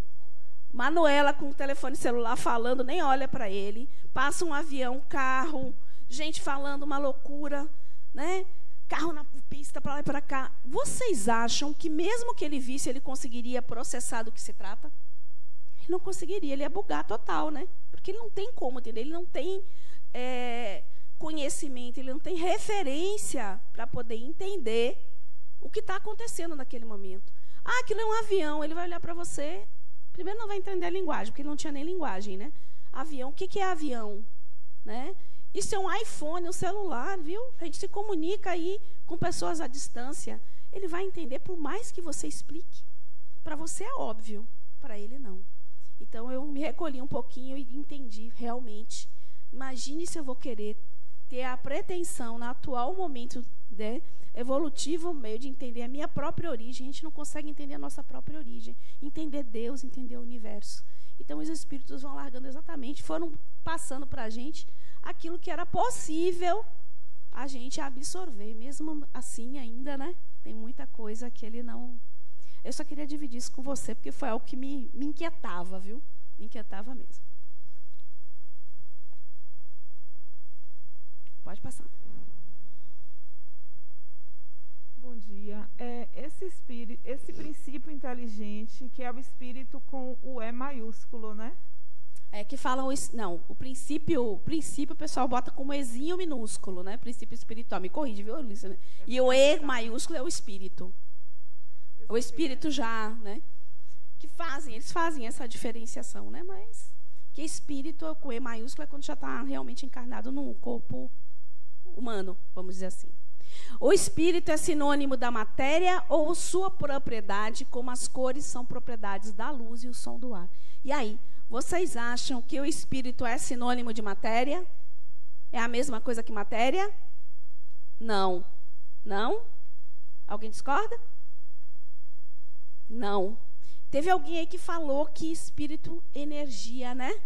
Manuela, com o telefone celular falando, nem olha para ele. Passa um avião, carro, gente falando uma loucura, né? Carro na pista, para lá e para cá. Vocês acham que mesmo que ele visse, ele conseguiria processar do que se trata? Ele não conseguiria, ele ia bugar total, né? Porque ele não tem como entender, ele não tem conhecimento, ele não tem referência para poder entender o que está acontecendo naquele momento. Ah, aquilo é um avião, ele vai olhar para você, primeiro não vai entender a linguagem, porque ele não tinha nem linguagem, né? Avião, o que é avião? Né? Isso é um iPhone, um celular, viu? A gente se comunica aí com pessoas à distância. Ele vai entender, por mais que você explique. Para você é óbvio, para ele não. Então, eu me recolhi um pouquinho e entendi realmente. Imagine se eu vou querer ter a pretensão, no atual momento evolutivo, meio de entender a minha própria origem. A gente não consegue entender a nossa própria origem. Entender Deus, entender o universo. Então, os espíritos vão largando exatamente, foram passando para a gente aquilo que era possível a gente absorver. Mesmo assim, ainda, né? Tem muita coisa que ele não... Eu só queria dividir isso com você, porque foi algo que me inquietava, viu? Me inquietava mesmo. Pode passar. Bom dia. Esse princípio inteligente, que é o espírito com o E maiúsculo, né? É que falam... Não, o princípio o pessoal bota como Ezinho minúsculo, né? Princípio espiritual. Me corrige, viu, Luísa? Né? E o E maiúsculo é o espírito. O espírito já, né? Eles fazem essa diferenciação, né? Mas que espírito com E maiúsculo é quando já está realmente encarnado num corpo humano, vamos dizer assim. O espírito é sinônimo da matéria ou sua propriedade, como as cores são propriedades da luz e o som do ar. E aí, vocês acham que o espírito é sinônimo de matéria? É a mesma coisa que matéria? Não. Não? Alguém discorda? Não. Teve alguém aí que falou que espírito, energia, né?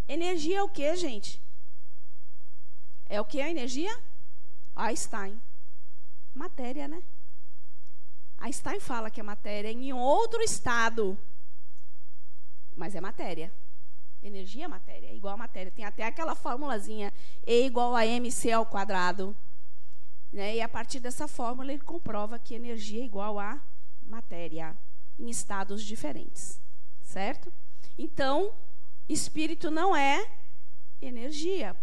Energia é o quê, gente? É o que a energia? Einstein. Matéria, né? Einstein fala que é matéria em outro estado. Mas é matéria. Energia é matéria, é igual a matéria. Tem até aquela formulazinha E igual a mc ao quadrado. Né? E a partir dessa fórmula ele comprova que energia é igual a matéria, em estados diferentes. Certo? Então, espírito não é energia.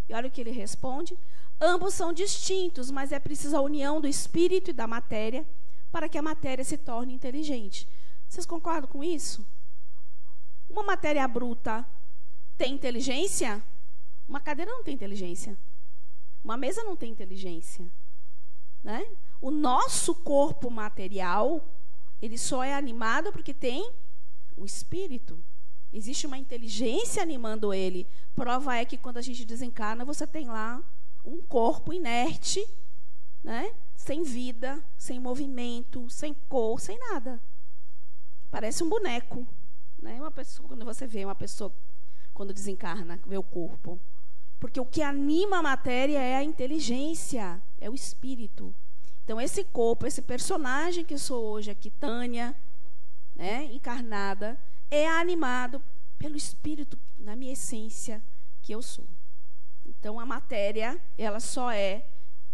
E olha o que ele responde. Ambos são distintos, mas é preciso a união do espírito e da matéria para que a matéria se torne inteligente. Vocês concordam com isso? Uma matéria bruta tem inteligência? Uma cadeira não tem inteligência. Uma mesa não tem inteligência. Né? O nosso corpo material, ele só é animado porque tem um espírito. Existe uma inteligência animando ele. Prova é que quando a gente desencarna, você tem lá um corpo inerte, né? Sem vida, sem movimento, sem cor, sem nada. Parece um boneco. Né? Uma pessoa, quando você vê uma pessoa, quando desencarna, vê o corpo. Porque o que anima a matéria é a inteligência, é o espírito. Então, esse corpo, esse personagem que eu sou hoje aqui, Tânia, né, encarnada, é animado pelo espírito, na minha essência, que eu sou. Então, a matéria, ela só é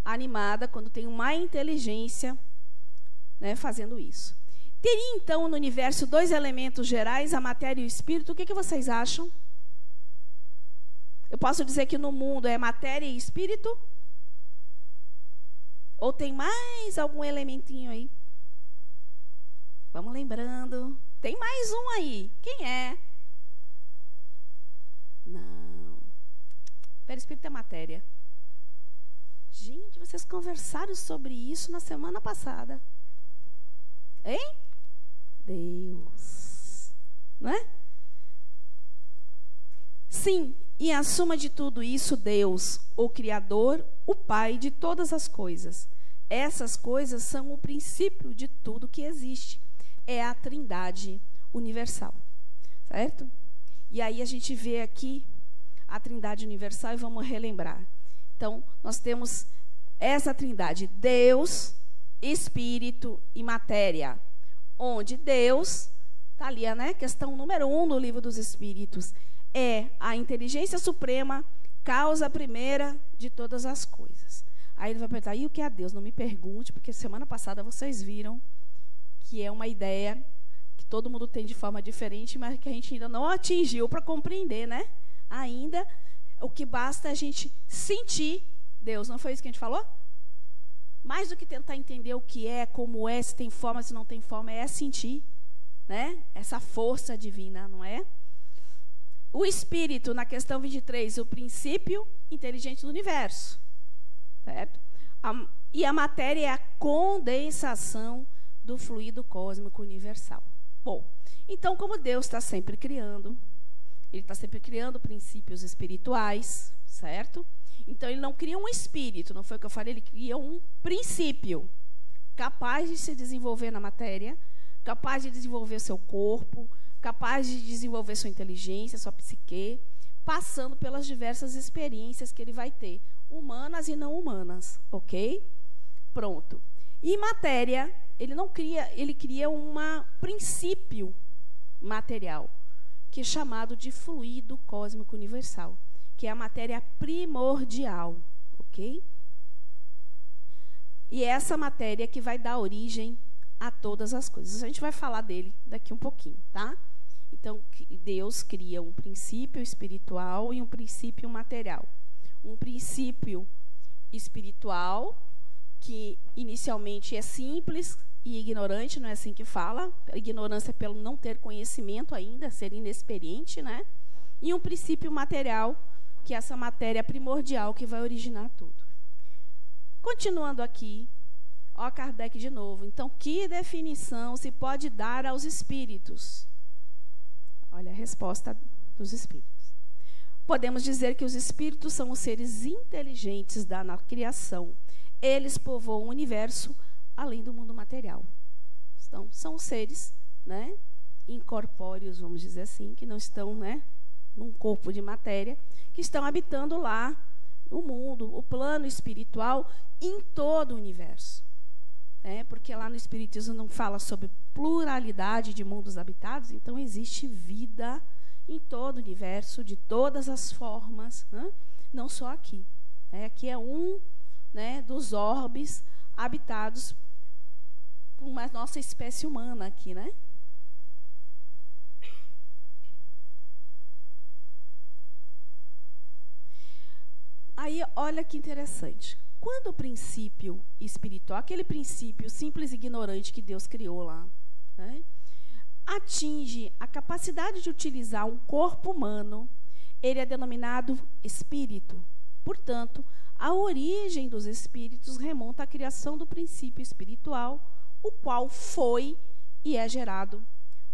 animada quando tem uma inteligência, né, fazendo isso. Teria, então, no universo dois elementos gerais, a matéria e o espírito. O que vocês acham? Eu posso dizer que no mundo é matéria e espírito? Ou tem mais algum elementinho aí? Vamos lembrando. Tem mais um aí. Quem é? Não. Perispírito é matéria. Gente, vocês conversaram sobre isso na semana passada. Hein? Deus. Não é? Sim, e a suma de tudo isso, Deus, o Criador, o Pai de todas as coisas. Essas coisas são o princípio de tudo que existe. É a Trindade universal. Certo? E aí a gente vê aqui a Trindade universal e vamos relembrar. Então, nós temos essa Trindade, Deus, Espírito e matéria. Onde Deus, está ali, né? Questão número 1 no Livro dos Espíritos, é a inteligência suprema, causa primeira de todas as coisas. Aí ele vai perguntar, e o que é Deus? Não me pergunte, porque semana passada vocês viram que é uma ideia que todo mundo tem de forma diferente, mas que a gente ainda não atingiu para compreender, né? Ainda, o que basta é a gente sentir Deus. Não foi isso que a gente falou? Mais do que tentar entender o que é, como é, se tem forma, se não tem forma, é sentir, né? Essa força divina, não é? O Espírito, na questão 23, o princípio inteligente do universo. Certo? E a matéria é a condensação do fluido cósmico universal. Bom, então, como Deus está sempre criando, Ele está sempre criando princípios espirituais, certo? Então, Ele não cria um espírito, não foi o que eu falei, Ele cria um princípio capaz de se desenvolver na matéria, capaz de desenvolver seu corpo, capaz de desenvolver sua inteligência, sua psique, passando pelas diversas experiências que ele vai ter, humanas e não humanas, ok? Pronto. E matéria, ele não cria, ele cria um princípio material, que é chamado de fluido cósmico universal, que é a matéria primordial, ok? E é essa matéria que vai dar origem a todas as coisas. A gente vai falar dele daqui um pouquinho, tá? Então, Deus cria um princípio espiritual e um princípio material. Um princípio espiritual, que inicialmente é simples e ignorante, não é assim que fala? Ignorância é pelo não ter conhecimento ainda, ser inexperiente, né? E um princípio material, que é essa matéria primordial que vai originar tudo. Continuando aqui, ó Kardec de novo. Então, que definição se pode dar aos espíritos? Olha a resposta dos espíritos. Podemos dizer que os espíritos são os seres inteligentes da criação. Eles povoam o universo além do mundo material. Então, são seres, né, incorpóreos, vamos dizer assim, que não estão, né, num corpo de matéria, que estão habitando lá o mundo, o plano espiritual em todo o universo. Porque lá no Espiritismo não fala sobre pluralidade de mundos habitados, então existe vida em todo o universo, de todas as formas, né? Não só aqui. Aqui é um, né, dos orbes habitados por uma nossa espécie humana aqui, né? Aí, olha que interessante. Quando o princípio espiritual, aquele princípio simples e ignorante que Deus criou lá, né, atinge a capacidade de utilizar um corpo humano, ele é denominado espírito. Portanto, a origem dos espíritos remonta à criação do princípio espiritual, o qual foi e é gerado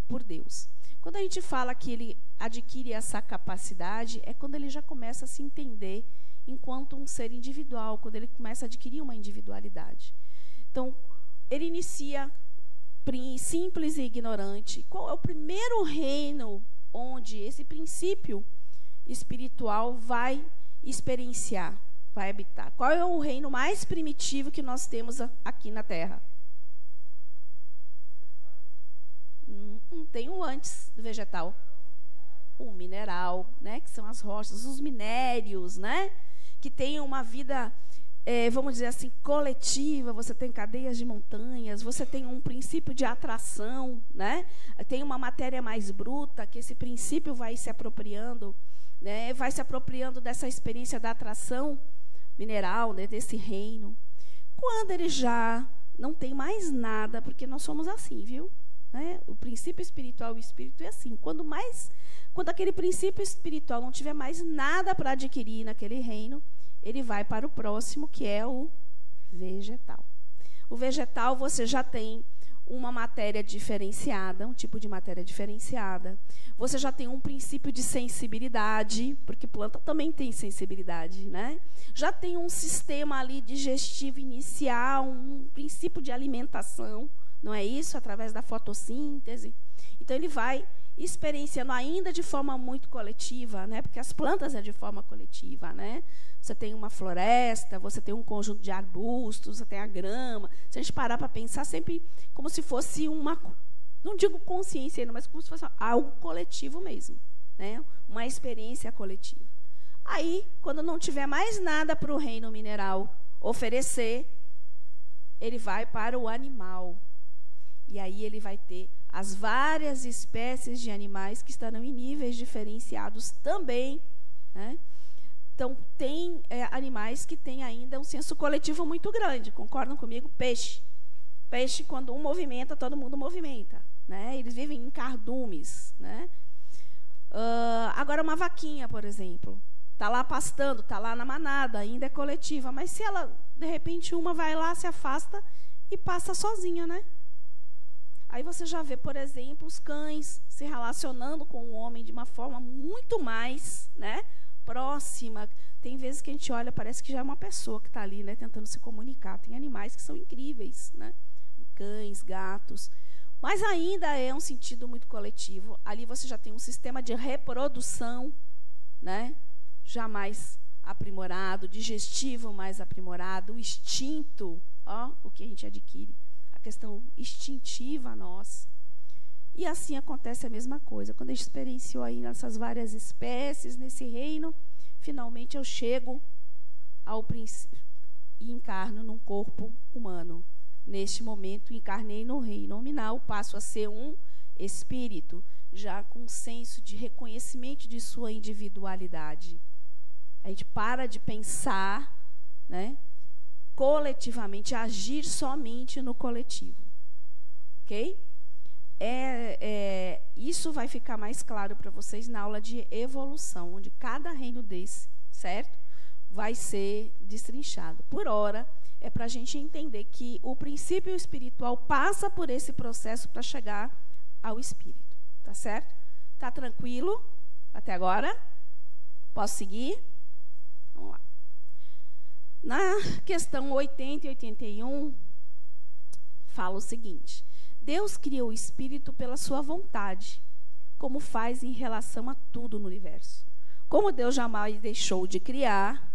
por Deus. Quando a gente fala que ele adquire essa capacidade, é quando ele já começa a se entender enquanto um ser individual, quando ele começa a adquirir uma individualidade. Então, ele inicia simples e ignorante. Qual é o primeiro reino onde esse princípio espiritual vai experienciar, vai habitar? Qual é o reino mais primitivo que nós temos aqui na Terra? Tem um antes do vegetal. O mineral, né, que são as rochas, os minérios, né, que tem uma vida, vamos dizer assim, coletiva. Você tem cadeias de montanhas, você tem um princípio de atração, né, tem uma matéria mais bruta, que esse princípio vai se apropriando, né, vai se apropriando dessa experiência da atração mineral, né, desse reino. quando ele já não tem mais nada, porque nós somos assim, viu? Né? O princípio espiritual, o espírito é assim. Quando aquele princípio espiritual não tiver mais nada para adquirir naquele reino, ele vai para o próximo, que é o vegetal. O vegetal, você já tem uma matéria diferenciada, um tipo de matéria diferenciada. Você já tem um princípio de sensibilidade, porque planta também tem sensibilidade, né? Já tem um sistema ali digestivo inicial, um princípio de alimentação, não é isso? Através da fotossíntese. Então, ele vai experienciando ainda de forma muito coletiva, né? Porque as plantas é de forma coletiva, né? Você tem uma floresta, você tem um conjunto de arbustos, você tem a grama. Se a gente parar para pensar, sempre como se fosse uma, não digo consciência ainda, mas como se fosse algo coletivo mesmo, né? Uma experiência coletiva. Aí, quando não tiver mais nada para o reino mineral oferecer, ele vai para o animal. E aí ele vai ter as várias espécies de animais que estarão em níveis diferenciados também, né? Então, tem animais que têm ainda um senso coletivo muito grande. Concordam comigo? Peixe. Peixe, quando um movimenta, todo mundo movimenta, né? Eles vivem em cardumes, né? Agora, uma vaquinha, por exemplo, está lá pastando, está lá na manada, ainda é coletiva. Mas se ela, de repente, uma vai lá, se afasta e passa sozinha, né? Aí você já vê, por exemplo, os cães se relacionando com o homem de uma forma muito mais, né, próxima. Tem vezes que a gente olha, parece que já é uma pessoa que está ali, né, tentando se comunicar. Tem animais que são incríveis, né? Cães, gatos. Mas ainda é um sentido muito coletivo. Ali você já tem um sistema de reprodução, né, já mais aprimorado, digestivo mais aprimorado, o instinto, ó, o que a gente adquire. A questão instintiva nossa. E assim acontece a mesma coisa. Quando a gente experienciou aí essas várias espécies nesse reino, finalmente eu chego ao princípio e encarno num corpo humano. Neste momento, encarnei no reino nominal, passo a ser um espírito, já com senso de reconhecimento de sua individualidade. A gente para de pensar, né, coletivamente, agir somente no coletivo. Ok? Isso vai ficar mais claro para vocês na aula de evolução, onde cada reino desse, certo? Vai ser destrinchado. Por hora, é para a gente entender que o princípio espiritual passa por esse processo para chegar ao espírito. Tá certo? Tá tranquilo até agora? Posso seguir? Vamos lá. Na questão 80 e 81, fala o seguinte: Deus criou o espírito pela sua vontade, como faz em relação a tudo no universo. Como Deus jamais deixou de criar,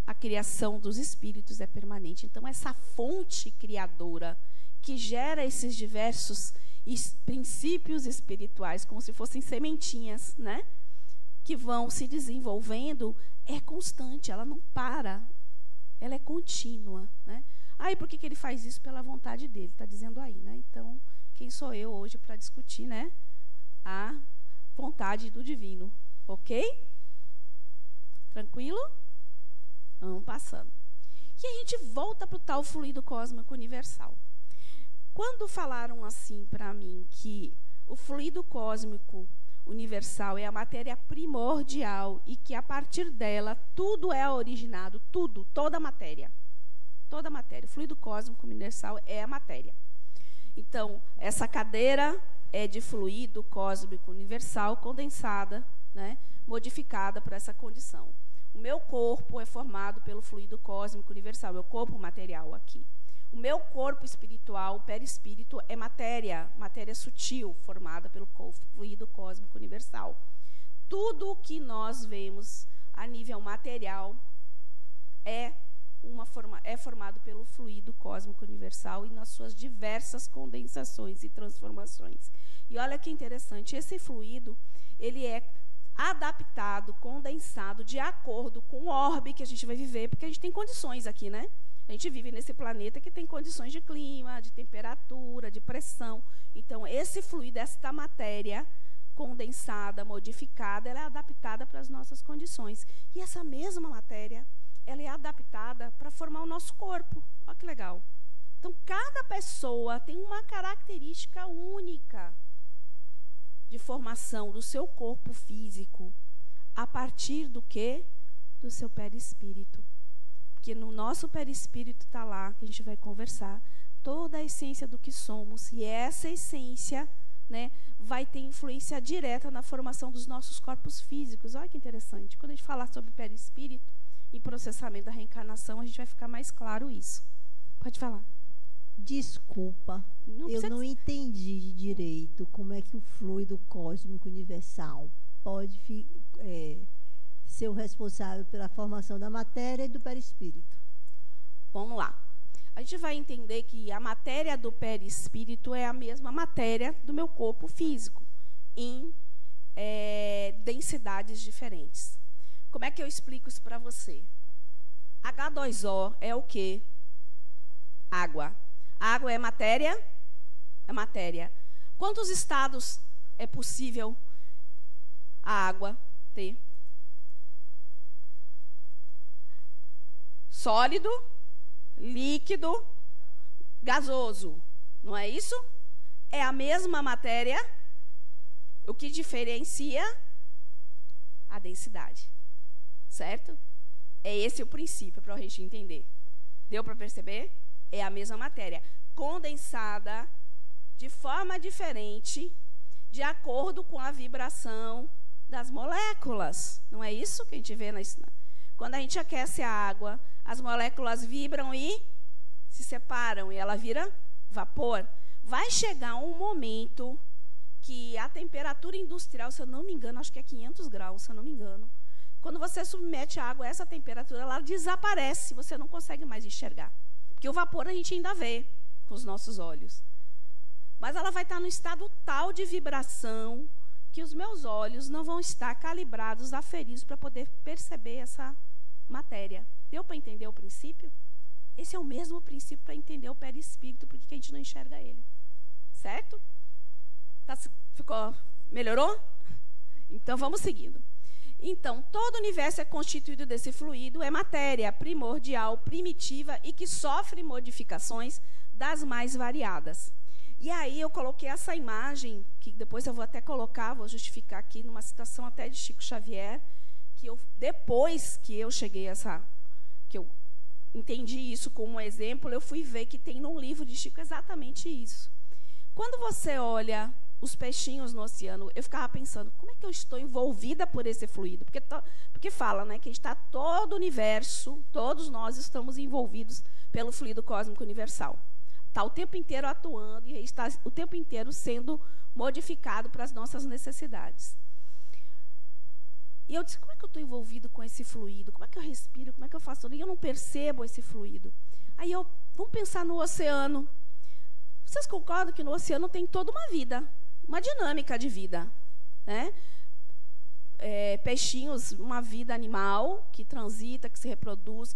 a criação dos espíritos é permanente. Então, essa fonte criadora que gera esses diversos princípios espirituais, como se fossem sementinhas, né, que vão se desenvolvendo, é constante, ela não para. Ela é contínua, né? Aí, por que ele faz isso? Pela vontade dele, está dizendo aí, né? Então, quem sou eu hoje para discutir, né, a vontade do divino, ok? Tranquilo? Vamos passando. E a gente volta para o tal fluido cósmico universal. Quando falaram assim para mim que o fluido cósmico universal é a matéria primordial e que a partir dela tudo é originado, tudo, toda a matéria. Toda a matéria. O fluido cósmico universal é a matéria. Então, essa cadeira é de fluido cósmico universal condensada, né, modificada para essa condição. O meu corpo é formado pelo fluido cósmico universal, meu corpo material aqui. O meu corpo espiritual, o perispírito, é matéria sutil, formada pelo fluido cósmico universal. Tudo o que nós vemos a nível material é formado pelo fluido cósmico universal e nas suas diversas condensações e transformações. E olha que interessante, esse fluido, ele é adaptado, condensado, de acordo com o orbe que a gente vai viver, porque a gente tem condições aqui, né? A gente vive nesse planeta que tem condições de clima, de temperatura, de pressão. Então, esse fluido, esta matéria condensada, modificada, ela é adaptada para as nossas condições. E essa mesma matéria, ela é adaptada para formar o nosso corpo. Olha que legal. Então, cada pessoa tem uma característica única de formação do seu corpo físico, a partir do quê? Do seu perispírito. Porque no nosso perispírito está lá, que a gente vai conversar, toda a essência do que somos. E essa essência, né, vai ter influência direta na formação dos nossos corpos físicos. Olha que interessante. Quando a gente falar sobre perispírito, em processamento da reencarnação, a gente vai ficar mais claro isso. Pode falar. Desculpa, eu não entendi direito como é que o fluido cósmico universal pode ser o responsável pela formação da matéria e do perispírito. Vamos lá. A gente vai entender que a matéria do perispírito é a mesma matéria do meu corpo físico, em densidades diferentes. Como é que eu explico isso para você? H2O é o quê? Água. A água é matéria? É matéria. Quantos estados é possível a água ter? Sólido, líquido, gasoso. Não é isso? É a mesma matéria. O que diferencia? A densidade. Certo? É esse o princípio para a gente entender. Deu para perceber? É a mesma matéria, condensada de forma diferente, de acordo com a vibração das moléculas. Não é isso que a gente vê quando a gente aquece a água, as moléculas vibram e se separam, e ela vira vapor. Vai chegar um momento que a temperatura industrial, se eu não me engano, acho que é 500 graus, se eu não me engano, quando você submete a água a essa temperatura, ela desaparece, você não consegue mais enxergar. Porque o vapor a gente ainda vê com os nossos olhos. Mas ela vai estar no estado tal de vibração que os meus olhos não vão estar calibrados, aferidos para poder perceber essa matéria. Deu para entender o princípio? Esse é o mesmo princípio para entender o perispírito, porque a gente não enxerga ele. Certo? Melhorou? Então, vamos seguindo. Então, todo o universo é constituído desse fluido, é matéria primordial, primitiva e que sofre modificações das mais variadas. E aí eu coloquei essa imagem, que depois eu vou até colocar, vou justificar aqui, numa citação até de Chico Xavier, que depois que eu cheguei que eu entendi isso como um exemplo, eu fui ver que tem num livro de Chico exatamente isso. Quando você olha os peixinhos no oceano, eu ficava pensando, como é que eu estou envolvida por esse fluido? Porque fala, né, que está todo o universo, todos nós estamos envolvidos pelo fluido cósmico universal. Está o tempo inteiro atuando e está o tempo inteiro sendo modificado para as nossas necessidades. E eu disse, como é que eu estou envolvido com esse fluido? Como é que eu respiro? Como é que eu faço? E eu não percebo esse fluido. Aí vamos pensar no oceano. Vocês concordam que no oceano tem toda uma vida, uma dinâmica de vida, né? Peixinhos, uma vida animal que transita, que se reproduz,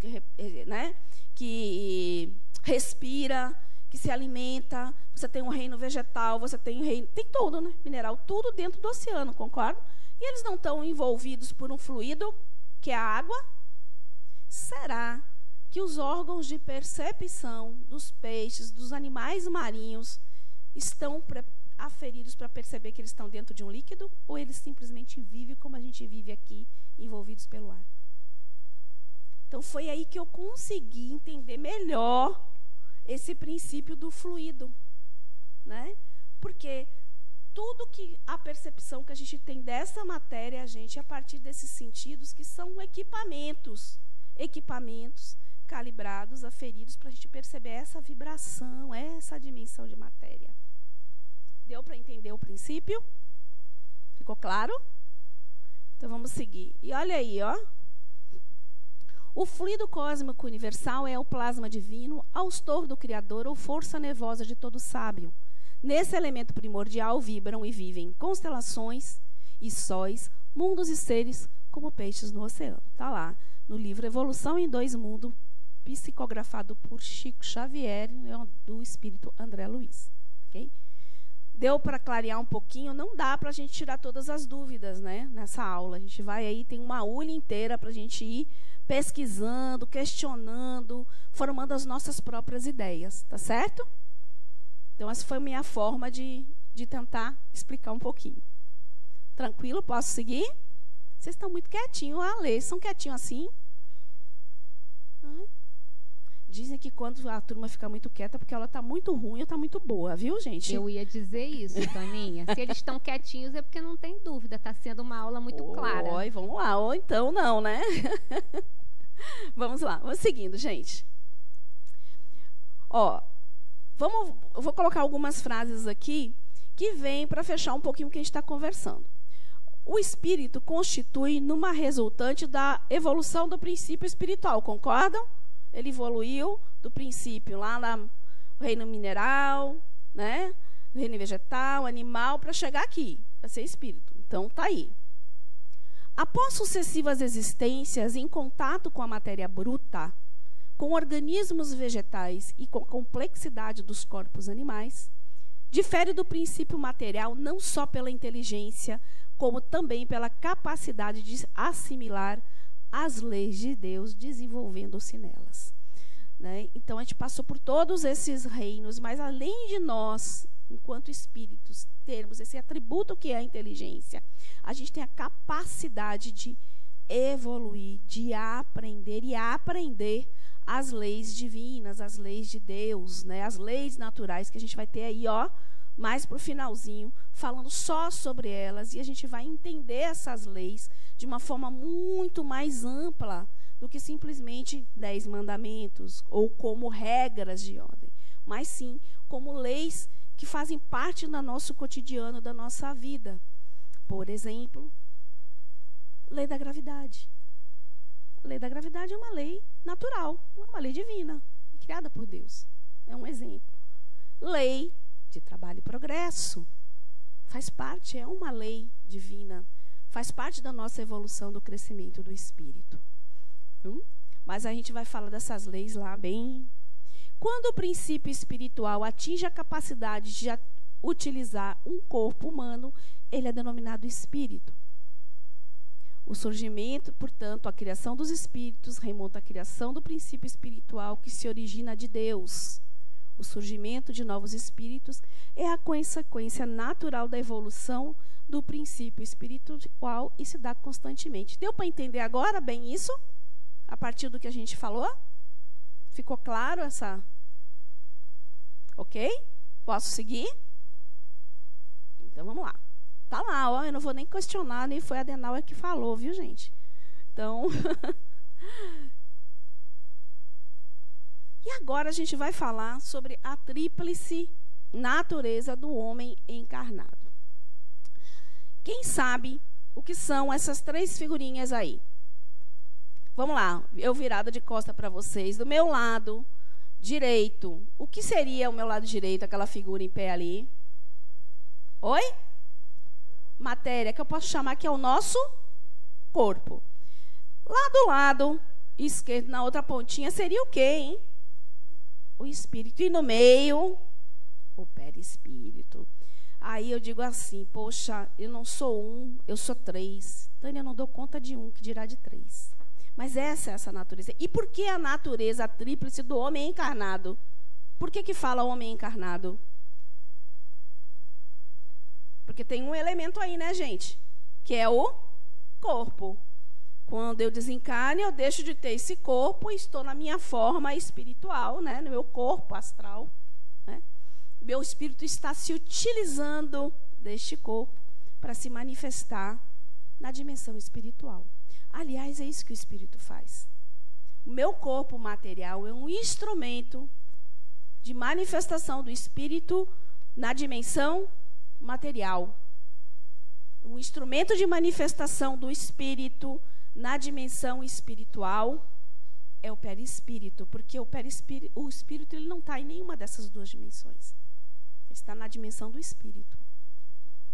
né? Que respira, que se alimenta. Você tem um reino vegetal, você tem um reino, tem tudo, né? Mineral, tudo dentro do oceano, concorda? E eles não estão envolvidos por um fluido que é a água? Será que os órgãos de percepção dos peixes, dos animais marinhos, estão aferidos para perceber que eles estão dentro de um líquido? Ou eles simplesmente vivem como a gente vive aqui, envolvidos pelo ar? Então, foi aí que eu consegui entender melhor esse princípio do fluido, né? Porque tudo que a percepção que a gente tem dessa matéria, a gente, a partir desses sentidos, que são equipamentos calibrados, aferidos, para a gente perceber essa vibração, essa dimensão de matéria. Deu para entender o princípio? Ficou claro? Então, vamos seguir. E olha aí, ó. O fluido cósmico universal é o plasma divino, austor do Criador ou força nervosa de todo sábio. Nesse elemento primordial vibram e vivem constelações e sóis, mundos e seres como peixes no oceano. Está lá no livro Evolução em Dois Mundos, psicografado por Chico Xavier, do espírito André Luiz. Okay? Deu para clarear um pouquinho? Não dá para a gente tirar todas as dúvidas, né, nessa aula. A gente vai aí, tem uma aula inteira para a gente ir pesquisando, questionando, formando as nossas próprias ideias, tá certo? Então, essa foi a minha forma de tentar explicar um pouquinho. Tranquilo? Posso seguir? Vocês estão muito quietinhos a ler. São quietinhos assim? Dizem que quando a turma fica muito quieta, porque ela está muito ruim ou está muito boa, viu, gente? Eu ia dizer isso, Toninha. Se eles estão quietinhos é porque não tem dúvida. Está sendo uma aula muito clara. Oi, vamos lá. Ou então não, né? Vamos lá. Vamos seguindo, gente. Ó, eu vou colocar algumas frases aqui que vêm para fechar um pouquinho o que a gente está conversando. O espírito constitui numa resultante da evolução do princípio espiritual, concordam? Ele evoluiu do princípio lá no reino mineral, né? Do reino vegetal, animal, para chegar aqui, para ser espírito. Então, tá aí. Após sucessivas existências em contato com a matéria bruta, com organismos vegetais e com a complexidade dos corpos animais, difere do princípio material não só pela inteligência, como também pela capacidade de assimilar as leis de Deus, desenvolvendo-se nelas. Né? Então, a gente passou por todos esses reinos, mas além de nós, enquanto espíritos, termos esse atributo que é a inteligência, a gente tem a capacidade de evoluir, de aprender e aprender as leis divinas, as leis de Deus, né? As leis naturais que a gente vai ter aí, ó, mais para o finalzinho, falando só sobre elas, e a gente vai entender essas leis de uma forma muito mais ampla do que simplesmente 10 mandamentos ou como regras de ordem, mas sim como leis que fazem parte do nosso cotidiano, da nossa vida. Por exemplo, lei da gravidade. A lei da gravidade é uma lei natural, uma lei divina, criada por Deus. É um exemplo. Lei de trabalho e progresso. Faz parte, é uma lei divina. Faz parte da nossa evolução do crescimento do espírito. Mas a gente vai falar dessas leis lá bem... Quando o princípio espiritual atinge a capacidade de utilizar um corpo humano, ele é denominado espírito. O surgimento, portanto, a criação dos espíritos remonta à criação do princípio espiritual que se origina de Deus. O surgimento de novos espíritos é a consequência natural da evolução do princípio espiritual e se dá constantemente. Deu para entender agora bem isso? A partir do que a gente falou? Ficou claro essa? Ok? Posso seguir? Então, vamos lá. Tá lá, ó, eu não vou nem questionar, nem foi a Adenauer que falou, viu, gente? Então... E agora a gente vai falar sobre a tríplice natureza do homem encarnado. Quem sabe o que são essas 3 figurinhas aí? Vamos lá, eu virada de costa para vocês. Do meu lado direito, o que seria o meu lado direito, aquela figura em pé ali? Oi? Matéria, que eu posso chamar que é o nosso corpo. Lá do lado esquerdo, na outra pontinha, seria o quê, hein? O espírito. E no meio, o perispírito. Aí eu digo assim, poxa, eu não sou 1, eu sou 3. Tânia, eu não dou conta de 1, que dirá de 3. Mas essa é essa natureza. E por que a natureza tríplice do homem encarnado? Por que fala homem encarnado? Porque tem um elemento aí, né, gente? Que é o corpo. Quando eu desencarno, eu deixo de ter esse corpo e estou na minha forma espiritual, né? No meu corpo astral. Né? Meu espírito está se utilizando deste corpo para se manifestar na dimensão espiritual. Aliás, é isso que o espírito faz. O meu corpo material é um instrumento de manifestação do espírito na dimensão material. Um instrumento de manifestação do espírito na dimensão espiritual é o perispírito, porque o espírito ele não está em nenhuma dessas 2 dimensões. Ele está na dimensão do espírito.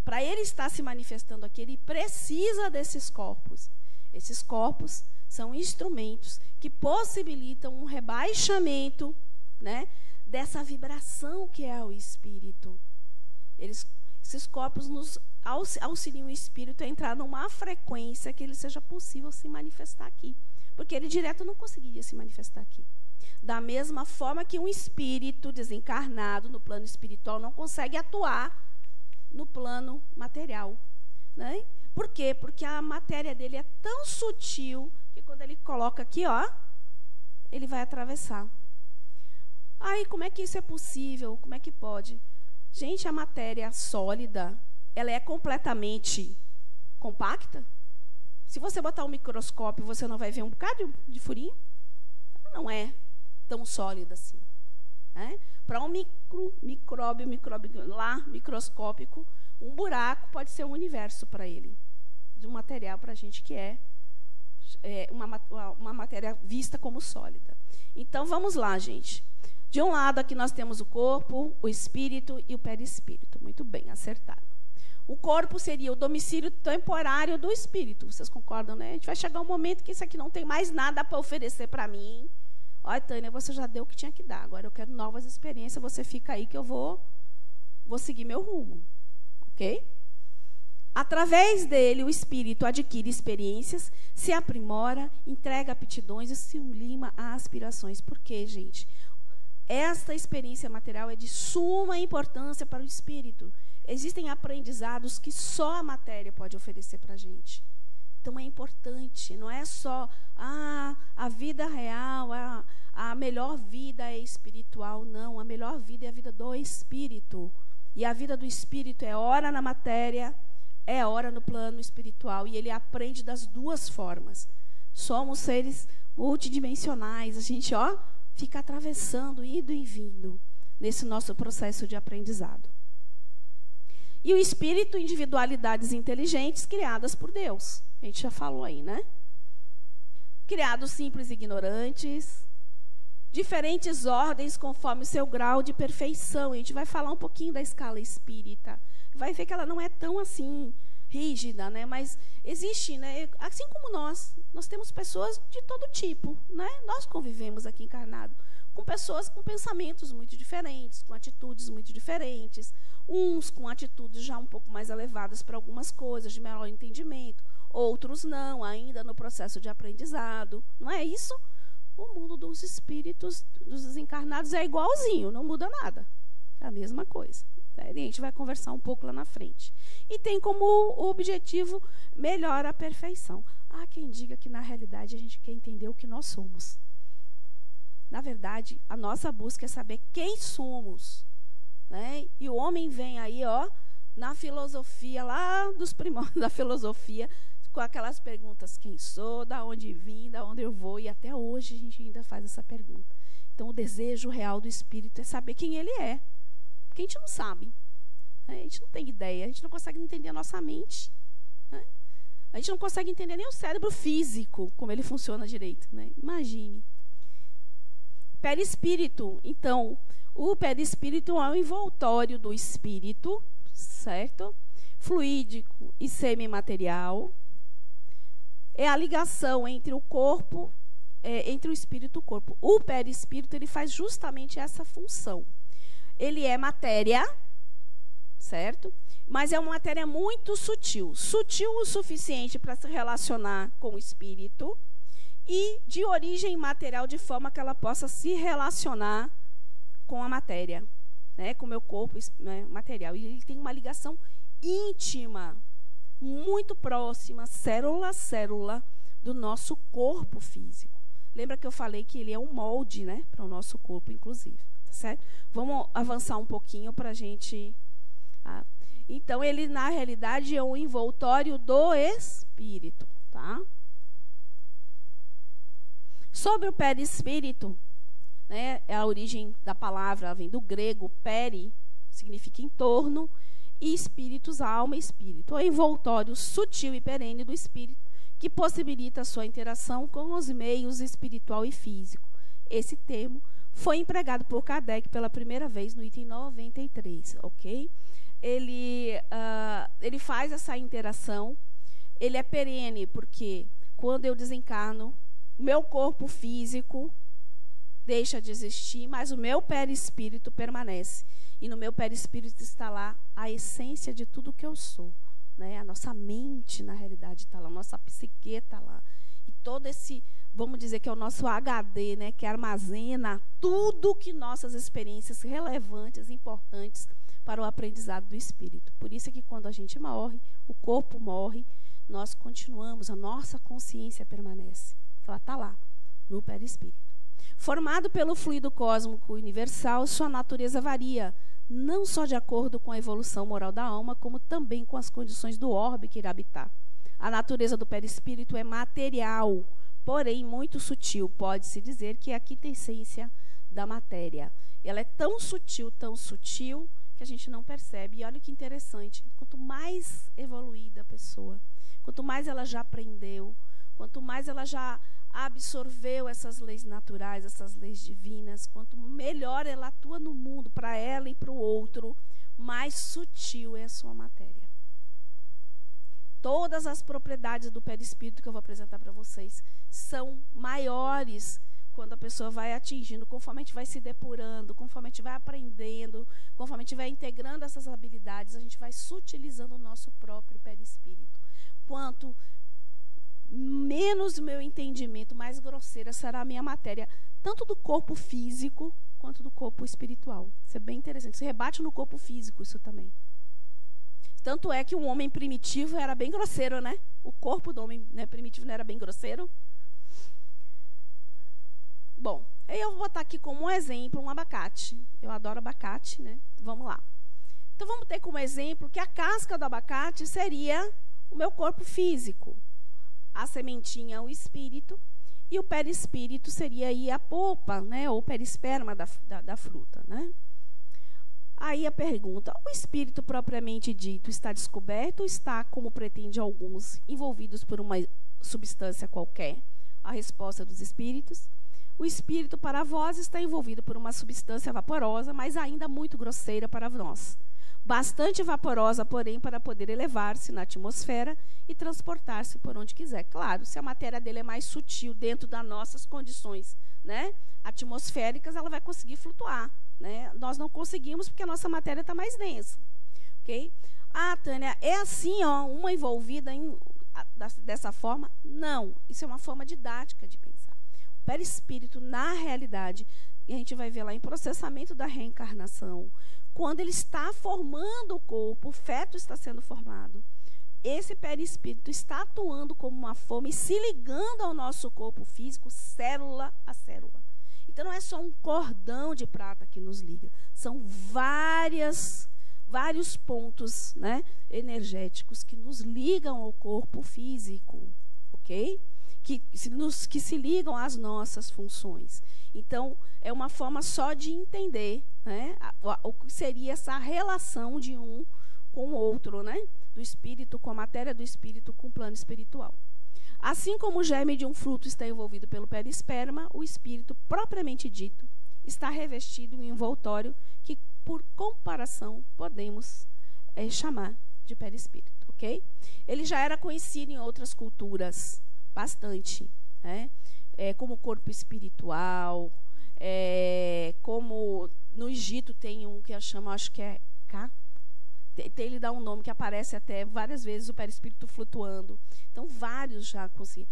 Para ele estar se manifestando aqui, ele precisa desses corpos. Esses corpos são instrumentos que possibilitam um rebaixamento, né, dessa vibração que é o espírito. Esses corpos nos auxiliam o espírito a entrar numa frequência que ele seja possível se manifestar aqui. Porque ele direto não conseguiria se manifestar aqui. Da mesma forma que um espírito desencarnado no plano espiritual não consegue atuar no plano material. Né? Por quê? Porque a matéria dele é tão sutil que quando ele coloca aqui, ó, ele vai atravessar. Ai, como é que isso é possível? Como é que pode? Gente, a matéria sólida, ela é completamente compacta? Se você botar um microscópio, você não vai ver um bocado de furinho? Ela não é tão sólida assim. Né? Para um micróbio lá, microscópico, um buraco pode ser um universo para ele. De um material para a gente que é uma matéria vista como sólida. Então, vamos lá, gente. De um lado, aqui nós temos o corpo, o espírito e o perispírito. Muito bem, acertado. O corpo seria o domicílio temporário do espírito. Vocês concordam, né? A gente vai chegar um momento que isso aqui não tem mais nada para oferecer para mim. Olha, Tânia, você já deu o que tinha que dar. Agora eu quero novas experiências. Você fica aí que eu vou seguir meu rumo. Ok? Através dele, o espírito adquire experiências, se aprimora, entrega aptidões e se sublima a aspirações. Por quê, gente? Esta experiência material é de suma importância para o espírito. Existem aprendizados que só a matéria pode oferecer para a gente. Então, é importante. Não é só a vida real, a melhor vida é espiritual. Não, a melhor vida é a vida do espírito. E a vida do espírito é ora na matéria, é ora no plano espiritual. E ele aprende das duas formas. Somos seres multidimensionais. A gente, fica atravessando, indo e vindo nesse nosso processo de aprendizado. E o espírito, individualidades inteligentes criadas por Deus. A gente já falou aí, né? Criados simples e ignorantes, diferentes ordens conforme o seu grau de perfeição. A gente vai falar um pouquinho da escala espírita. Vai ver que ela não é tão assim rígida, né? Mas existe, né? Assim como nós temos pessoas de todo tipo, né? Nós convivemos aqui encarnado com pessoas com pensamentos muito diferentes, com atitudes muito diferentes, uns com atitudes já um pouco mais elevadas para algumas coisas, de melhor entendimento, outros não, ainda no processo de aprendizado. Não é isso? O mundo dos espíritos, dos desencarnados, é igualzinho, não muda nada. É a mesma coisa. A gente vai conversar um pouco lá na frente. E tem como objetivo melhor a perfeição. Há quem diga que, na realidade, a gente quer entender o que nós somos. Na verdade, a nossa busca é saber quem somos. Né? E o homem vem aí, na filosofia, lá dos primórdios da filosofia, com aquelas perguntas: quem sou, da onde vim, da onde eu vou, e até hoje a gente ainda faz essa pergunta. Então, o desejo real do espírito é saber quem ele é. Porque a gente não sabe. Né? A gente não tem ideia, a gente não consegue entender a nossa mente. Né? A gente não consegue entender nem o cérebro físico, como ele funciona direito. Né? Imagine. Perispírito. Então, o perispírito é o envoltório do espírito, certo? Fluídico e semimaterial. É a ligação entre o corpo, entre o espírito e o corpo. O perispírito, ele faz justamente essa função. Ele é matéria, certo? Mas é uma matéria muito sutil. Sutil o suficiente para se relacionar com o espírito e de origem material, de forma que ela possa se relacionar com a matéria, né? Com o meu corpo, né, material. E ele tem uma ligação íntima, muito próxima, célula a célula, do nosso corpo físico. Lembra que eu falei que ele é um molde, né, para o nosso corpo, inclusive. Tá certo? Vamos avançar um pouquinho para a gente... Então, ele, na realidade, é um envoltório do espírito. Tá? Sobre o perispírito, né, a origem da palavra vem do grego, peri, significa em torno, e espíritos, alma e espírito. O envoltório sutil e perene do espírito, que possibilita a sua interação com os meios espiritual e físico. Esse termo foi empregado por Kardec pela primeira vez no item 93, ok? Ele faz essa interação, ele é perene, porque quando eu desencarno, o meu corpo físico deixa de existir, mas o meu perispírito permanece. E no meu perispírito está lá a essência de tudo que eu sou. Né? A nossa mente, na realidade, está lá, a nossa psique está lá. E todo esse vamos dizer que é o nosso HD, né, que armazena tudo que nossas experiências relevantes, importantes para o aprendizado do espírito. Por isso é que quando a gente morre, o corpo morre, nós continuamos, a nossa consciência permanece. Ela está lá, no perispírito. Formado pelo fluido cósmico universal, sua natureza varia, não só de acordo com a evolução moral da alma, como também com as condições do orbe que irá habitar. A natureza do perispírito é material, porém muito sutil. Pode-se dizer que é a quintessência da matéria. Ela é tão sutil, que a gente não percebe. E olha que interessante, quanto mais evoluída a pessoa, quanto mais ela já aprendeu, quanto mais ela já absorveu essas leis naturais, essas leis divinas, quanto melhor ela atua no mundo, para ela e para o outro, mais sutil é a sua matéria. Todas as propriedades do perispírito que eu vou apresentar para vocês são maiores quando a pessoa vai atingindo, conforme a gente vai se depurando, conforme a gente vai aprendendo, conforme a gente vai integrando essas habilidades, a gente vai sutilizando o nosso próprio perispírito. Quanto menos o meu entendimento, mais grosseira será a minha matéria, tanto do corpo físico quanto do corpo espiritual. Isso é bem interessante. Isso rebate no corpo físico, isso também. Tanto é que um homem primitivo era bem grosseiro, né? O corpo do homem, né, primitivo não era bem grosseiro. Bom, eu vou botar aqui como um exemplo um abacate. Eu adoro abacate, né? Vamos lá. Então, vamos ter como exemplo que a casca do abacate seria o meu corpo físico. A sementinha, o espírito, e o perispírito seria aí a polpa, né, ou o perisperma da fruta, né? Aí a pergunta, o espírito propriamente dito está descoberto ou está, como pretende alguns, envolvidos por uma substância qualquer? A resposta dos espíritos, o espírito para vós está envolvido por uma substância vaporosa, mas ainda muito grosseira para nós. Bastante vaporosa, porém, para poder elevar-se na atmosfera e transportar-se por onde quiser. Claro, se a matéria dele é mais sutil dentro das nossas condições, né, atmosféricas, ela vai conseguir flutuar, né? Nós não conseguimos porque a nossa matéria está mais densa. Ok? Ah, Tânia, é assim, ó, uma envolvida dessa forma? Não, isso é uma forma didática de pensar. O perispírito, na realidade, e a gente vai ver lá em processamento da reencarnação, quando ele está formando o corpo, o feto está sendo formado, esse perispírito está atuando como uma forma e se ligando ao nosso corpo físico, célula a célula. Então, não é só um cordão de prata que nos liga, são vários pontos, né, energéticos que nos ligam ao corpo físico, ok? Que se ligam às nossas funções. Então, é uma forma só de entender, né, o que seria essa relação de um com o outro, né, do espírito com a matéria, do espírito com o plano espiritual. Assim como o germe de um fruto está envolvido pelo perisperma, o espírito, propriamente dito, está revestido em um envoltório que, por comparação, podemos chamar de perispírito, ok? Ele já era conhecido em outras culturas bastante, né? Como corpo espiritual, como no Egito tem um que eu chamo, acho que é Ka. Ele dá um nome que aparece até várias vezes o perispírito flutuando. Então, vários já conseguiram.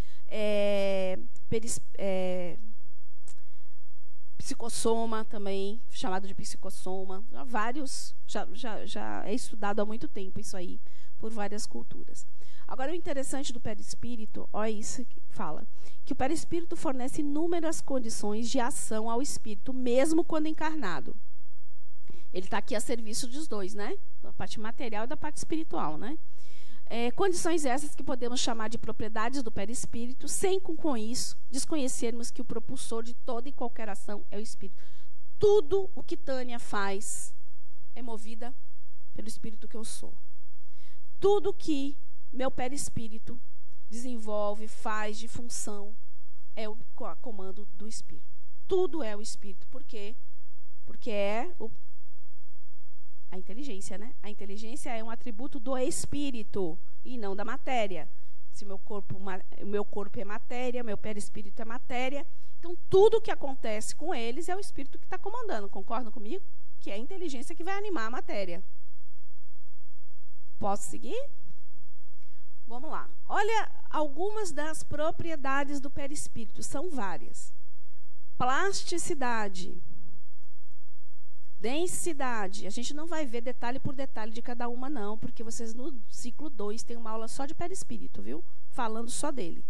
Psicossoma também, chamado de psicossoma. Vários, já é estudado há muito tempo isso aí, por várias culturas. Agora, o interessante do perispírito, olha isso que fala, que o perispírito fornece inúmeras condições de ação ao espírito, mesmo quando encarnado. Ele está aqui a serviço dos dois, né? Da parte material e da parte espiritual, né? Condições essas que podemos chamar de propriedades do perispírito, sem com isso desconhecermos que o propulsor de toda e qualquer ação é o espírito. Tudo o que Tânia faz é movida pelo espírito que eu sou. Tudo que meu perispírito desenvolve, faz de função, é o comando do espírito. Tudo é o espírito. Por quê? Porque é a inteligência, né? A inteligência é um atributo do espírito e não da matéria. Se o meu corpo é matéria, meu perispírito é matéria, então tudo que acontece com eles é o espírito que está comandando. Concordam comigo? Que é a inteligência que vai animar a matéria. Posso seguir? Vamos lá. Olha algumas das propriedades do perispírito. São várias. Plasticidade. Densidade. A gente não vai ver detalhe por detalhe de cada uma, não, porque vocês no ciclo 2 tem uma aula só de perispírito, viu? Falando só dele.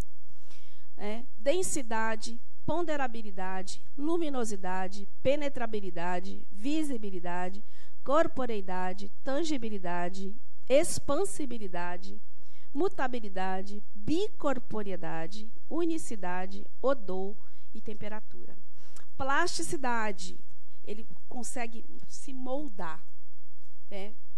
Densidade, ponderabilidade, luminosidade, penetrabilidade, visibilidade, corporeidade, tangibilidade, expansibilidade, mutabilidade, bicorporeidade, unicidade, odor e temperatura. Plasticidade. Ele consegue se moldar.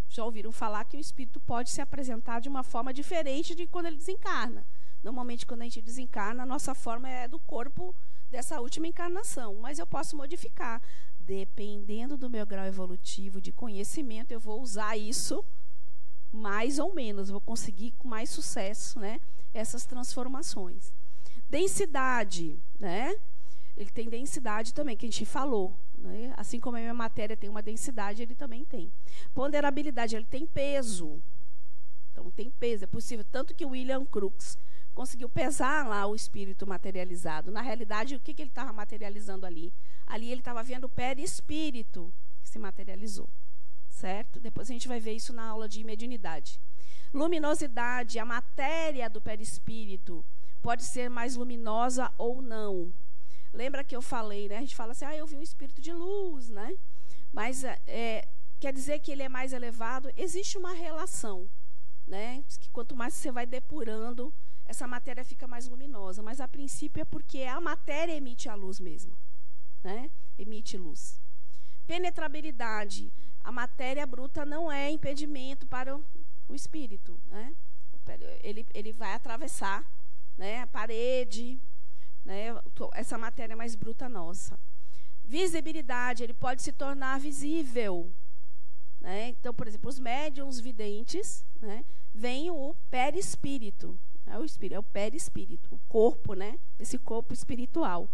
Já ouviram falar que o espírito pode se apresentar de uma forma diferente de quando ele desencarna. Normalmente, quando a gente desencarna, a nossa forma é do corpo dessa última encarnação. Mas eu posso modificar. Dependendo do meu grau evolutivo de conhecimento, eu vou usar isso mais ou menos. Vou conseguir com mais sucesso, né, essas transformações. Densidade, né? Ele tem densidade também, que a gente falou. Né? Assim como a minha matéria tem uma densidade, ele também tem. Ponderabilidade, ele tem peso. Então, tem peso, é possível. Tanto que o William Crookes conseguiu pesar lá o espírito materializado. Na realidade, o que ele estava materializando ali? Ali ele estava vendo o perispírito que se materializou. Certo? Depois a gente vai ver isso na aula de mediunidade. Luminosidade, a matéria do perispírito pode ser mais luminosa ou não. Lembra que eu falei, né? A gente fala assim, eu vi um espírito de luz, né? Mas quer dizer que ele é mais elevado? Existe uma relação, né? Que quanto mais você vai depurando, essa matéria fica mais luminosa. Mas a princípio é porque a matéria emite a luz mesmo, né? Emite luz. Penetrabilidade. A matéria bruta não é impedimento para o espírito, né? Ele vai atravessar, né, a parede, né, essa matéria mais bruta nossa. Visibilidade, ele pode se tornar visível. Né? Então, por exemplo, os médiuns videntes, né, vem o perispírito. É o perispírito, o corpo, né, esse corpo espiritual.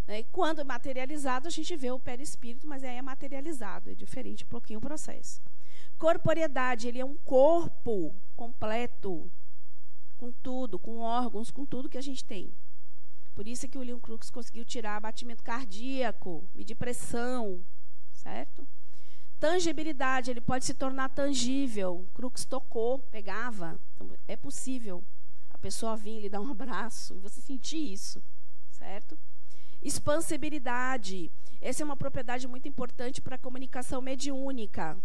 Né? E quando é materializado, a gente vê o perispírito, mas aí é materializado, é diferente um pouquinho o processo. Corporeidade, ele é um corpo completo, com tudo, com órgãos, com tudo que a gente tem. Por isso é que o William Crookes conseguiu tirar batimento cardíaco, medir pressão, certo? Tangibilidade, ele pode se tornar tangível. Crookes tocou, pegava. Então, é possível a pessoa vir lhe dar um abraço e você sentir isso, certo? Expansibilidade, essa é uma propriedade muito importante para a comunicação mediúnica.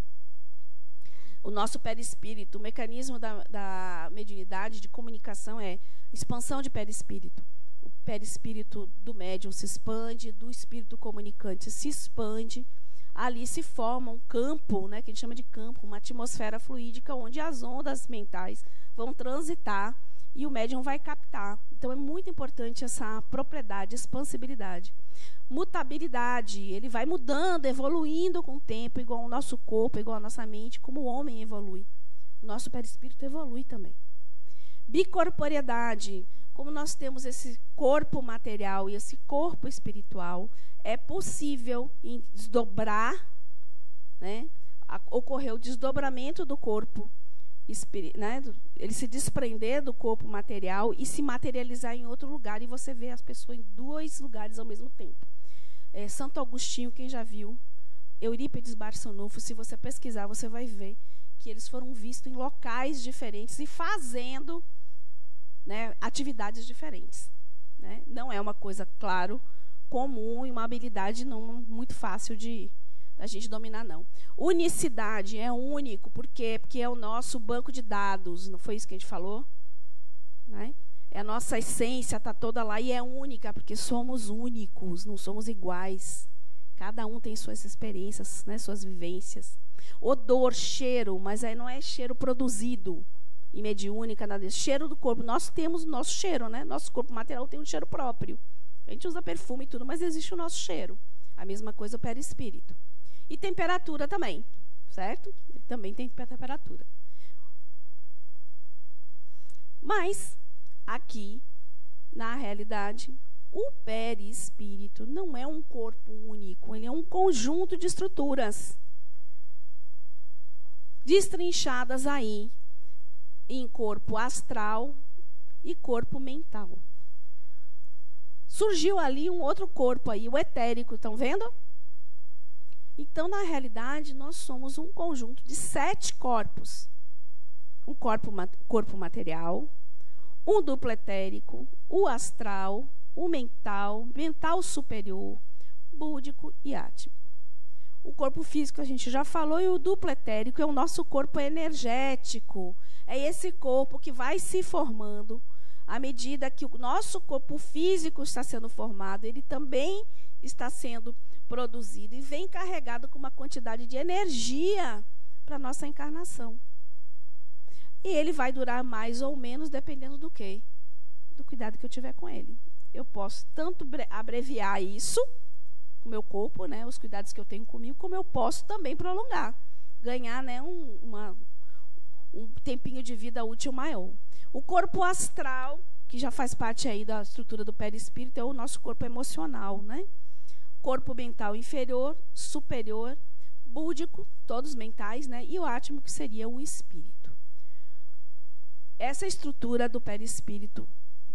O nosso perispírito, o mecanismo da mediunidade de comunicação é expansão de perispírito. O perispírito do médium se expande, do espírito comunicante se expande. Ali se forma um campo, né, que a gente chama de campo, uma atmosfera fluídica, onde as ondas mentais vão transitar e o médium vai captar. Então, é muito importante essa propriedade, expansibilidade. Mutabilidade, ele vai mudando, evoluindo com o tempo, igual o nosso corpo, igual a nossa mente, como o homem evolui. O nosso perispírito evolui também. Bicorporeidade, como nós temos esse corpo material e esse corpo espiritual, é possível desdobrar, né, ocorrer o desdobramento do corpo, né, ele se desprender do corpo material e se materializar em outro lugar, e você vê as pessoas em dois lugares ao mesmo tempo. Santo Agostinho, quem já viu, Eurípides Barçanufo, se você pesquisar, você vai ver que eles foram vistos em locais diferentes e fazendo, né, atividades diferentes. Né? Não é uma coisa, claro, comum e uma habilidade não muito fácil da gente dominar, não. Unicidade é único, por quê? Porque é o nosso banco de dados, não foi isso que a gente falou? Né? A nossa essência está toda lá e é única, porque somos únicos, não somos iguais. Cada um tem suas experiências, né, suas vivências. Odor, cheiro, mas aí não é cheiro produzido em mediúnica, nada disso. Cheiro do corpo. Nós temos o nosso cheiro, né? Nosso corpo material tem um cheiro próprio. A gente usa perfume e tudo, mas existe o nosso cheiro. A mesma coisa o perispírito. E temperatura também, certo? Ele também tem temperatura. Mas, aqui, na realidade, o perispírito não é um corpo único, ele é um conjunto de estruturas destrinchadas aí em corpo astral e corpo mental. Surgiu ali um outro corpo aí, o etérico, estão vendo? Então, na realidade, nós somos um conjunto de 7 corpos. Um corpo material, um duplo etérico, o astral, o mental superior, búdico e átmico. O corpo físico a gente já falou, e o duplo etérico é o nosso corpo energético. É esse corpo que vai se formando à medida que o nosso corpo físico está sendo formado, ele também está sendo produzido e vem carregado com uma quantidade de energia para a nossa encarnação. E ele vai durar mais ou menos dependendo do quê? Do cuidado que eu tiver com ele. Eu posso tanto abreviar isso, o meu corpo, né, os cuidados que eu tenho comigo, como eu posso também prolongar, ganhar, né, um tempinho de vida útil maior. O corpo astral, que já faz parte aí da estrutura do perispírito, é o nosso corpo emocional, né? Corpo mental inferior, superior, búdico, todos mentais, né? E o átmico, que seria o espírito. Essa estrutura do perispírito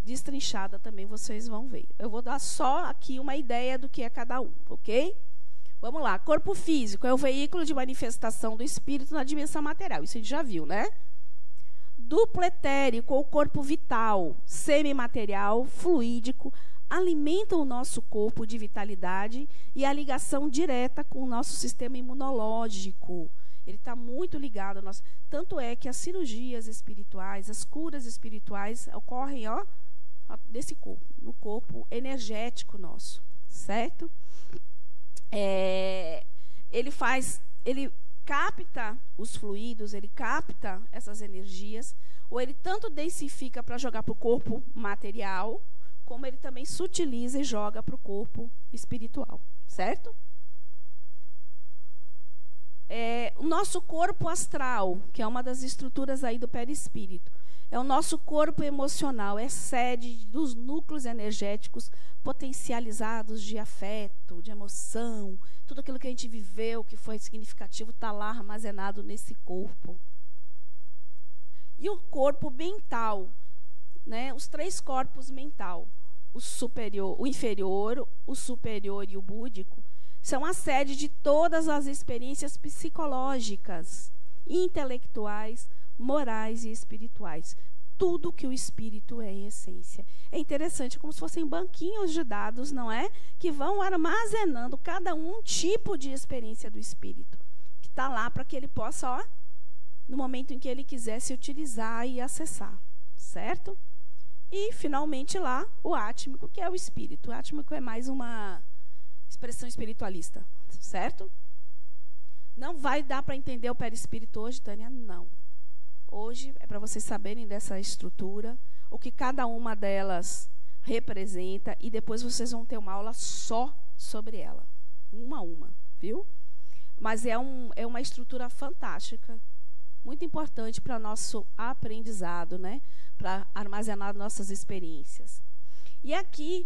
destrinchada também vocês vão ver. Eu vou dar só aqui uma ideia do que é cada um, ok? Vamos lá. Corpo físico é o veículo de manifestação do espírito na dimensão material. Isso a gente já viu, né? Duplo etérico, ou corpo vital, semimaterial, fluídico, alimenta o nosso corpo de vitalidade e a ligação direta com o nosso sistema imunológico. Ele está muito ligado ao nosso... Tanto é que as cirurgias espirituais, as curas espirituais ocorrem, desse corpo, no corpo energético nosso, certo? Ele capta os fluidos, ele capta essas energias, ou ele tanto densifica para jogar para o corpo material, como ele também sutiliza e joga para o corpo espiritual, certo? O nosso corpo astral, que é uma das estruturas aí do perispírito, é o nosso corpo emocional, é sede dos núcleos energéticos potencializados de afeto, de emoção, tudo aquilo que a gente viveu, que foi significativo, está lá armazenado nesse corpo. E o corpo mental, né? Os 3 corpos mental, o inferior, o superior e o búdico, são a sede de todas as experiências psicológicas, intelectuais, morais e espirituais. Tudo que o espírito é em essência. É interessante, como se fossem banquinhos de dados, não é? Que vão armazenando cada um tipo de experiência do espírito, que está lá para que ele possa, no momento em que ele quiser, se utilizar e acessar, certo? E, finalmente, lá, o átmico, que é o espírito. O átmico é mais uma expressão espiritualista, certo? Não vai dar para entender o perispírito hoje, Tânia? Não. Hoje é para vocês saberem dessa estrutura, o que cada uma delas representa, e depois vocês vão ter uma aula só sobre ela, uma a uma, viu? Mas é uma estrutura fantástica, muito importante para nosso aprendizado, né? Para armazenar nossas experiências. E aqui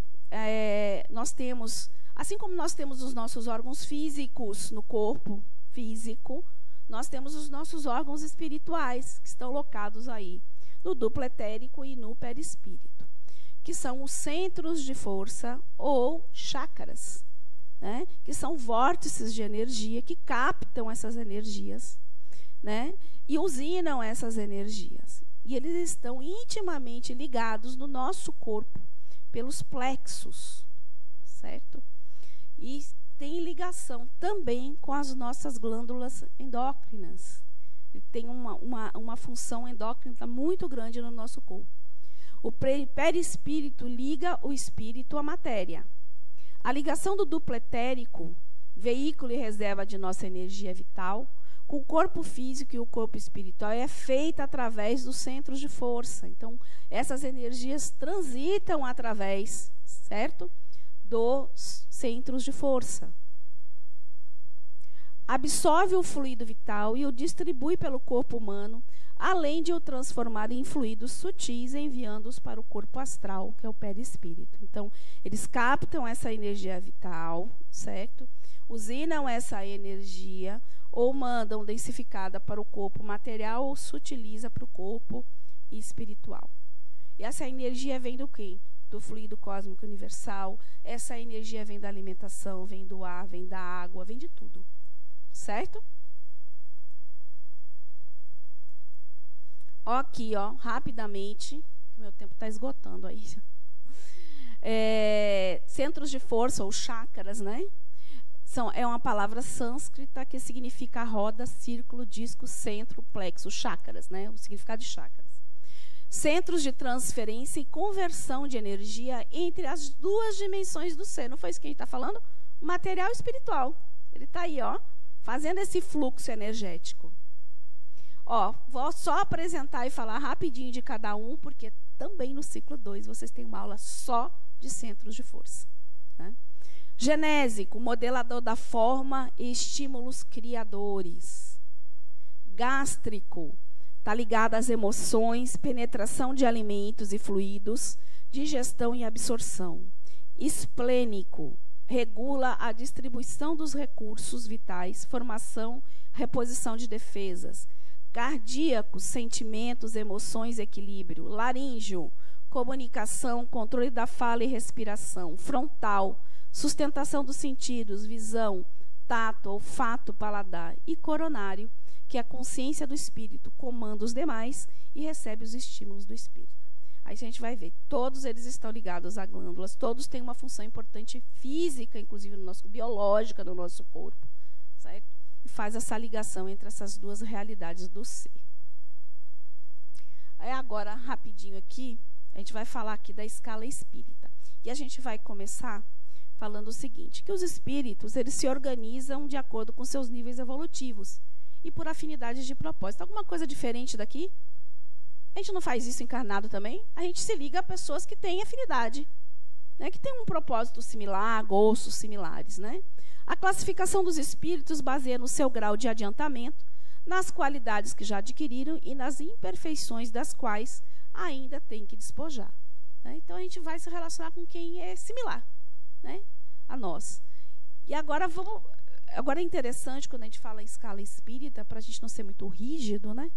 nós temos, assim como nós temos os nossos órgãos físicos no corpo físico, nós temos os nossos órgãos espirituais, que estão locados aí, no duplo etérico e no perispírito, que são os centros de força ou chakras, né? Que são vórtices de energia que captam essas energias, né? E usinam essas energias. E eles estão intimamente ligados no nosso corpo pelos plexos, certo? E tem ligação também com as nossas glândulas endócrinas. Ele tem uma função endócrina muito grande no nosso corpo. O perispírito liga o espírito à matéria. A ligação do duplo etérico, veículo e reserva de nossa energia vital, com o corpo físico e o corpo espiritual, é feita através dos centros de força. Então, essas energias transitam através, certo? Dos centros de força. Absorve o fluido vital e o distribui pelo corpo humano, além de o transformar em fluidos sutis, enviando-os para o corpo astral, que é o perispírito. Então, eles captam essa energia vital, certo? Usinam essa energia, ou mandam densificada para o corpo material, ou sutiliza para o corpo e espiritual. E essa energia vem do quê? Do fluido cósmico universal. Essa energia vem da alimentação, vem do ar, vem da água, vem de tudo. Certo? Ó, aqui, ó, rapidamente, meu tempo está esgotando aí. Centros de força, ou chakras, né? É uma palavra sânscrita que significa roda, círculo, disco, centro, plexo, chakras, né? O significado de chakras. Centros de transferência e conversão de energia entre as duas dimensões do ser. Não foi isso que a gente está falando? Material e espiritual. Ele está aí, ó, fazendo esse fluxo energético. Ó, vou só apresentar e falar rapidinho de cada um, porque também no ciclo 2 vocês têm uma aula só de centros de força, né? Genésico, modelador da forma e estímulos criadores. Gástrico, está ligado às emoções, penetração de alimentos e fluidos, digestão e absorção. Esplênico, regula a distribuição dos recursos vitais, formação, reposição de defesas. Cardíaco, sentimentos, emoções, equilíbrio. Laríngeo, comunicação, controle da fala e respiração. Frontal, sustentação dos sentidos, visão, tato, olfato, paladar. E coronário, que é a consciência do espírito, comanda os demais e recebe os estímulos do espírito. Aí a gente vai ver, todos eles estão ligados a glândulas, todos têm uma função importante física, inclusive no nosso biológica, no nosso corpo, certo? E faz essa ligação entre essas duas realidades do ser. Aí agora, rapidinho aqui, a gente vai falar aqui da escala espírita. E a gente vai começar falando o seguinte, que os espíritos, eles se organizam de acordo com seus níveis evolutivos e por afinidades de propósito. Alguma coisa diferente daqui? A gente não faz isso encarnado também? A gente se liga a pessoas que têm afinidade, né, que têm um propósito similar, gostos similares, né? A classificação dos espíritos baseia no seu grau de adiantamento, nas qualidades que já adquiriram e nas imperfeições das quais ainda tem que despojar, né? Então, a gente vai se relacionar com quem é similar, né, a nós. E agora é interessante, quando a gente fala em escala espírita, para a gente não ser muito rígido, né?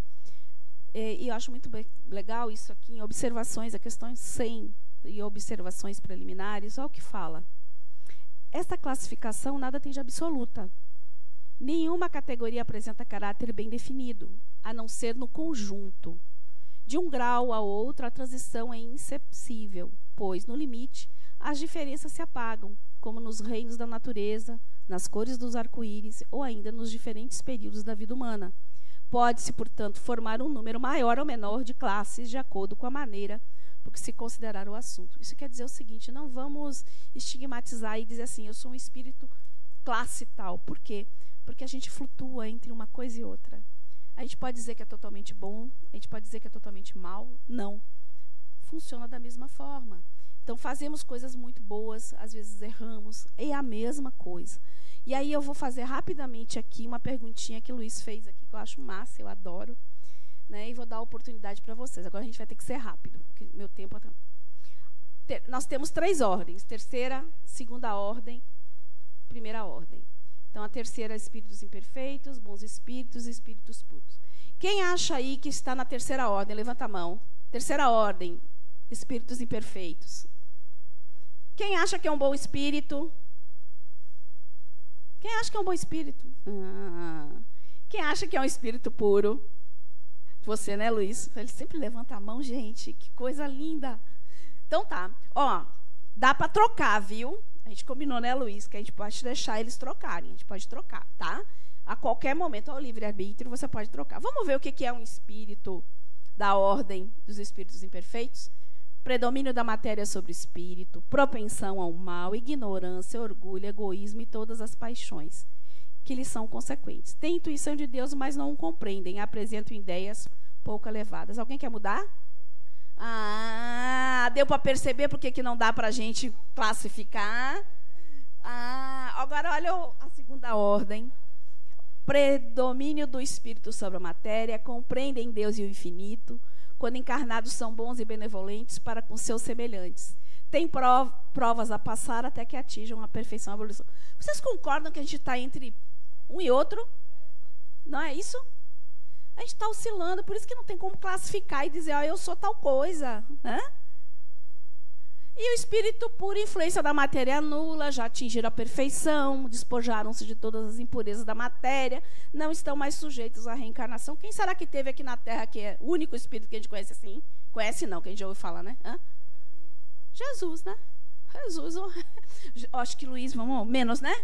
E eu acho muito legal isso aqui, em observações, a questão 100 e observações preliminares, olha o que fala. Esta classificação nada tem de absoluta. Nenhuma categoria apresenta caráter bem definido, a não ser no conjunto. De um grau a outro, a transição é incepcível, pois, no limite, as diferenças se apagam, como nos reinos da natureza, nas cores dos arco-íris ou ainda nos diferentes períodos da vida humana. Pode-se, portanto, formar um número maior ou menor de classes de acordo com a maneira por que se considerar o assunto. Isso quer dizer o seguinte, não vamos estigmatizar e dizer assim, eu sou um espírito classe tal. Por quê? Porque a gente flutua entre uma coisa e outra. A gente pode dizer que é totalmente bom, a gente pode dizer que é totalmente mal. Não. Funciona da mesma forma. Então, fazemos coisas muito boas, às vezes erramos, é a mesma coisa. E aí eu vou fazer rapidamente aqui uma perguntinha que o Luiz fez aqui, que eu acho massa, eu adoro, né? E vou dar a oportunidade para vocês. Agora a gente vai ter que ser rápido, porque meu tempo... Nós temos 3 ordens, terceira, segunda ordem, primeira ordem. Então, a terceira é espíritos imperfeitos, bons espíritos e espíritos puros. Quem acha aí que está na terceira ordem? Levanta a mão. Terceira ordem, espíritos imperfeitos. Quem acha que é um bom espírito? Quem acha que é um bom espírito? Quem acha que é um espírito puro? Você, né, Luiz? Ele sempre levanta a mão, gente. Que coisa linda. Então tá. Ó, dá para trocar, viu? A gente combinou, né, Luiz? Que a gente pode deixar eles trocarem. A gente pode trocar, tá? A qualquer momento, ao livre-arbítrio, você pode trocar. Vamos ver o que é um espírito da ordem dos espíritos imperfeitos? Predomínio da matéria sobre o espírito, propensão ao mal, ignorância, orgulho, egoísmo e todas as paixões que lhes são consequentes. Tem intuição de Deus, mas não o compreendem. Apresentam ideias pouco elevadas. Alguém quer mudar? Deu para perceber por que não dá para a gente classificar? Agora olha a segunda ordem. Predomínio do espírito sobre a matéria, compreendem Deus e o infinito. Quando encarnados são bons e benevolentes para com seus semelhantes. Tem provas a passar até que atinjam a perfeição e a evolução. Vocês concordam que a gente está entre um e outro? Não é isso? A gente está oscilando, por isso que não tem como classificar e dizer, eu sou tal coisa. Né? E o espírito puro, influência da matéria nula, já atingiram a perfeição, despojaram-se de todas as impurezas da matéria, não estão mais sujeitos à reencarnação. Quem será que teve aqui na Terra que é o único espírito que a gente conhece assim? Conhece não, que a gente já ouviu falar, né? Jesus, né? Jesus. Acho que Luiz, vamos, menos, né?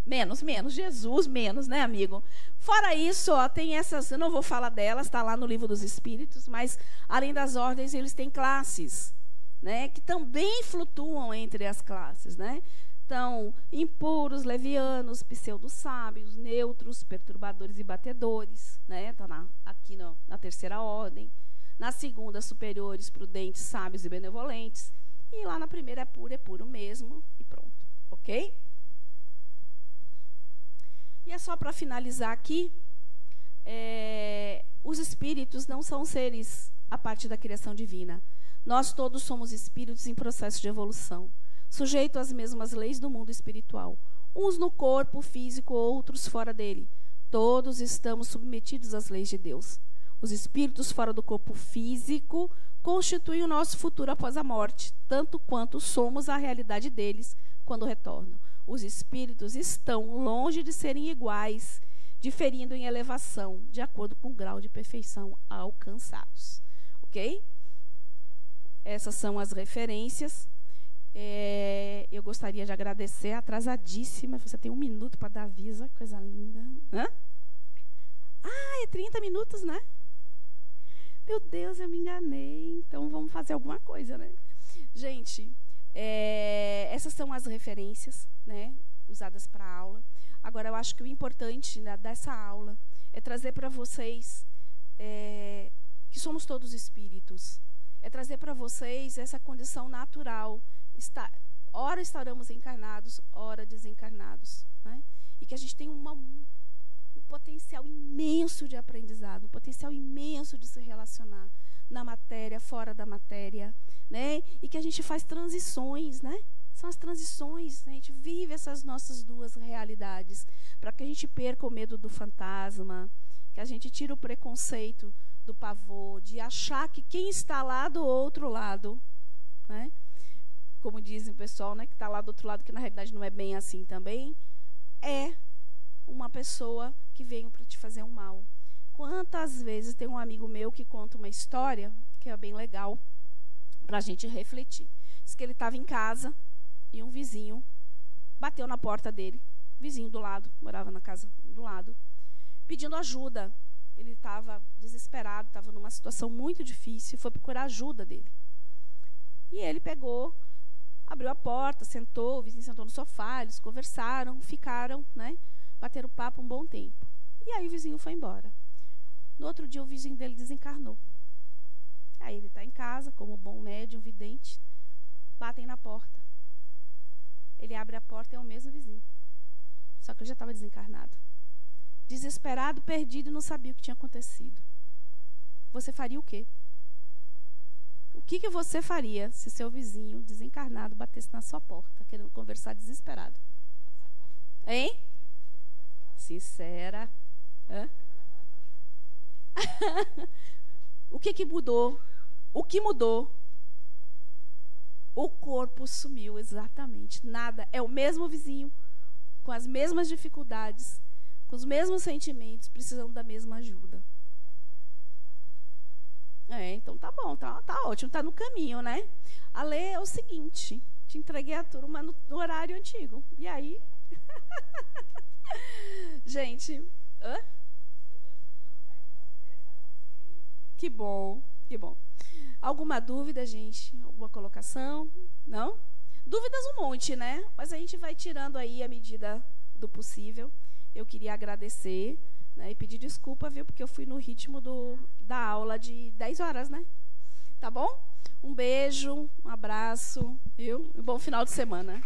Menos, Jesus, menos, né, amigo? Fora isso, tem essas, eu não vou falar delas, está lá no Livro dos Espíritos, mas além das ordens, eles têm classes, né, que também flutuam entre as classes, né? Então, impuros, levianos, pseudo-sábios, neutros, perturbadores e batedores, né? Está aqui na terceira ordem. Na segunda, superiores, prudentes, sábios e benevolentes. E lá na primeira é puro mesmo, e pronto, ok? E é só para finalizar aqui, os espíritos não são seres a parte da criação divina. Nós todos somos espíritos em processo de evolução, sujeitos às mesmas leis do mundo espiritual. Uns no corpo físico, outros fora dele. Todos estamos submetidos às leis de Deus. Os espíritos fora do corpo físico constituem o nosso futuro após a morte, tanto quanto somos a realidade deles quando retornam. Os espíritos estão longe de serem iguais, diferindo em elevação, de acordo com o grau de perfeição alcançados. Ok? Essas são as referências. Eu gostaria de agradecer, atrasadíssima. Você tem 1 minuto para dar avisa, coisa linda. É 30 minutos, né? Meu Deus, eu me enganei. Então, vamos fazer alguma coisa, né? Gente, essas são as referências, né, usadas para a aula. Agora, eu acho que o importante, né, dessa aula é trazer para vocês que somos todos espíritos. É trazer para vocês essa condição natural. Ora estaremos encarnados, ora desencarnados. Né? E que a gente tem um potencial imenso de aprendizado, um potencial imenso de se relacionar na matéria, fora da matéria. Né? E que a gente faz transições, né? São as transições, né? A gente vive essas nossas duas realidades, para que a gente perca o medo do fantasma, que a gente tire o preconceito do pavor, de achar que quem está lá do outro lado, né? Como dizem o pessoal, né, que está lá do outro lado, que na realidade não é bem assim também, é uma pessoa que veio para te fazer um mal. Quantas vezes tem um amigo meu que conta uma história que é bem legal, para a gente refletir. Diz que ele estava em casa e um vizinho bateu na porta dele, vizinho do lado, morava na casa do lado, pedindo ajuda. Ele estava desesperado, estava numa situação muito difícil, foi procurar ajuda dele. E ele pegou, abriu a porta, sentou, o vizinho sentou no sofá, eles conversaram, ficaram, né, bateram papo um bom tempo. E aí o vizinho foi embora. No outro dia o vizinho dele desencarnou. Aí ele está em casa, como bom médium, vidente, batem na porta. Ele abre a porta e é o mesmo vizinho. Só que ele já estava desencarnado. Desesperado, perdido e não sabia o que tinha acontecido. Você faria o quê? O que você faria se seu vizinho desencarnado batesse na sua porta, querendo conversar desesperado? Hein? Sincera. Hã? O que mudou? O que mudou? O corpo sumiu, exatamente. Nada. É o mesmo vizinho, com as mesmas dificuldades, com os mesmos sentimentos, precisando da mesma ajuda. Então tá bom, tá ótimo, tá no caminho, né? A lei é o seguinte, te entreguei a turma no horário antigo. E aí? Gente, que bom, que bom. Alguma dúvida, gente? Alguma colocação? Não? Dúvidas um monte, né? Mas a gente vai tirando aí à medida do possível. Eu queria agradecer, né, e pedir desculpa, viu? Porque eu fui no ritmo da aula de 10 horas, né? Tá bom? Um beijo, um abraço, viu? E bom final de semana.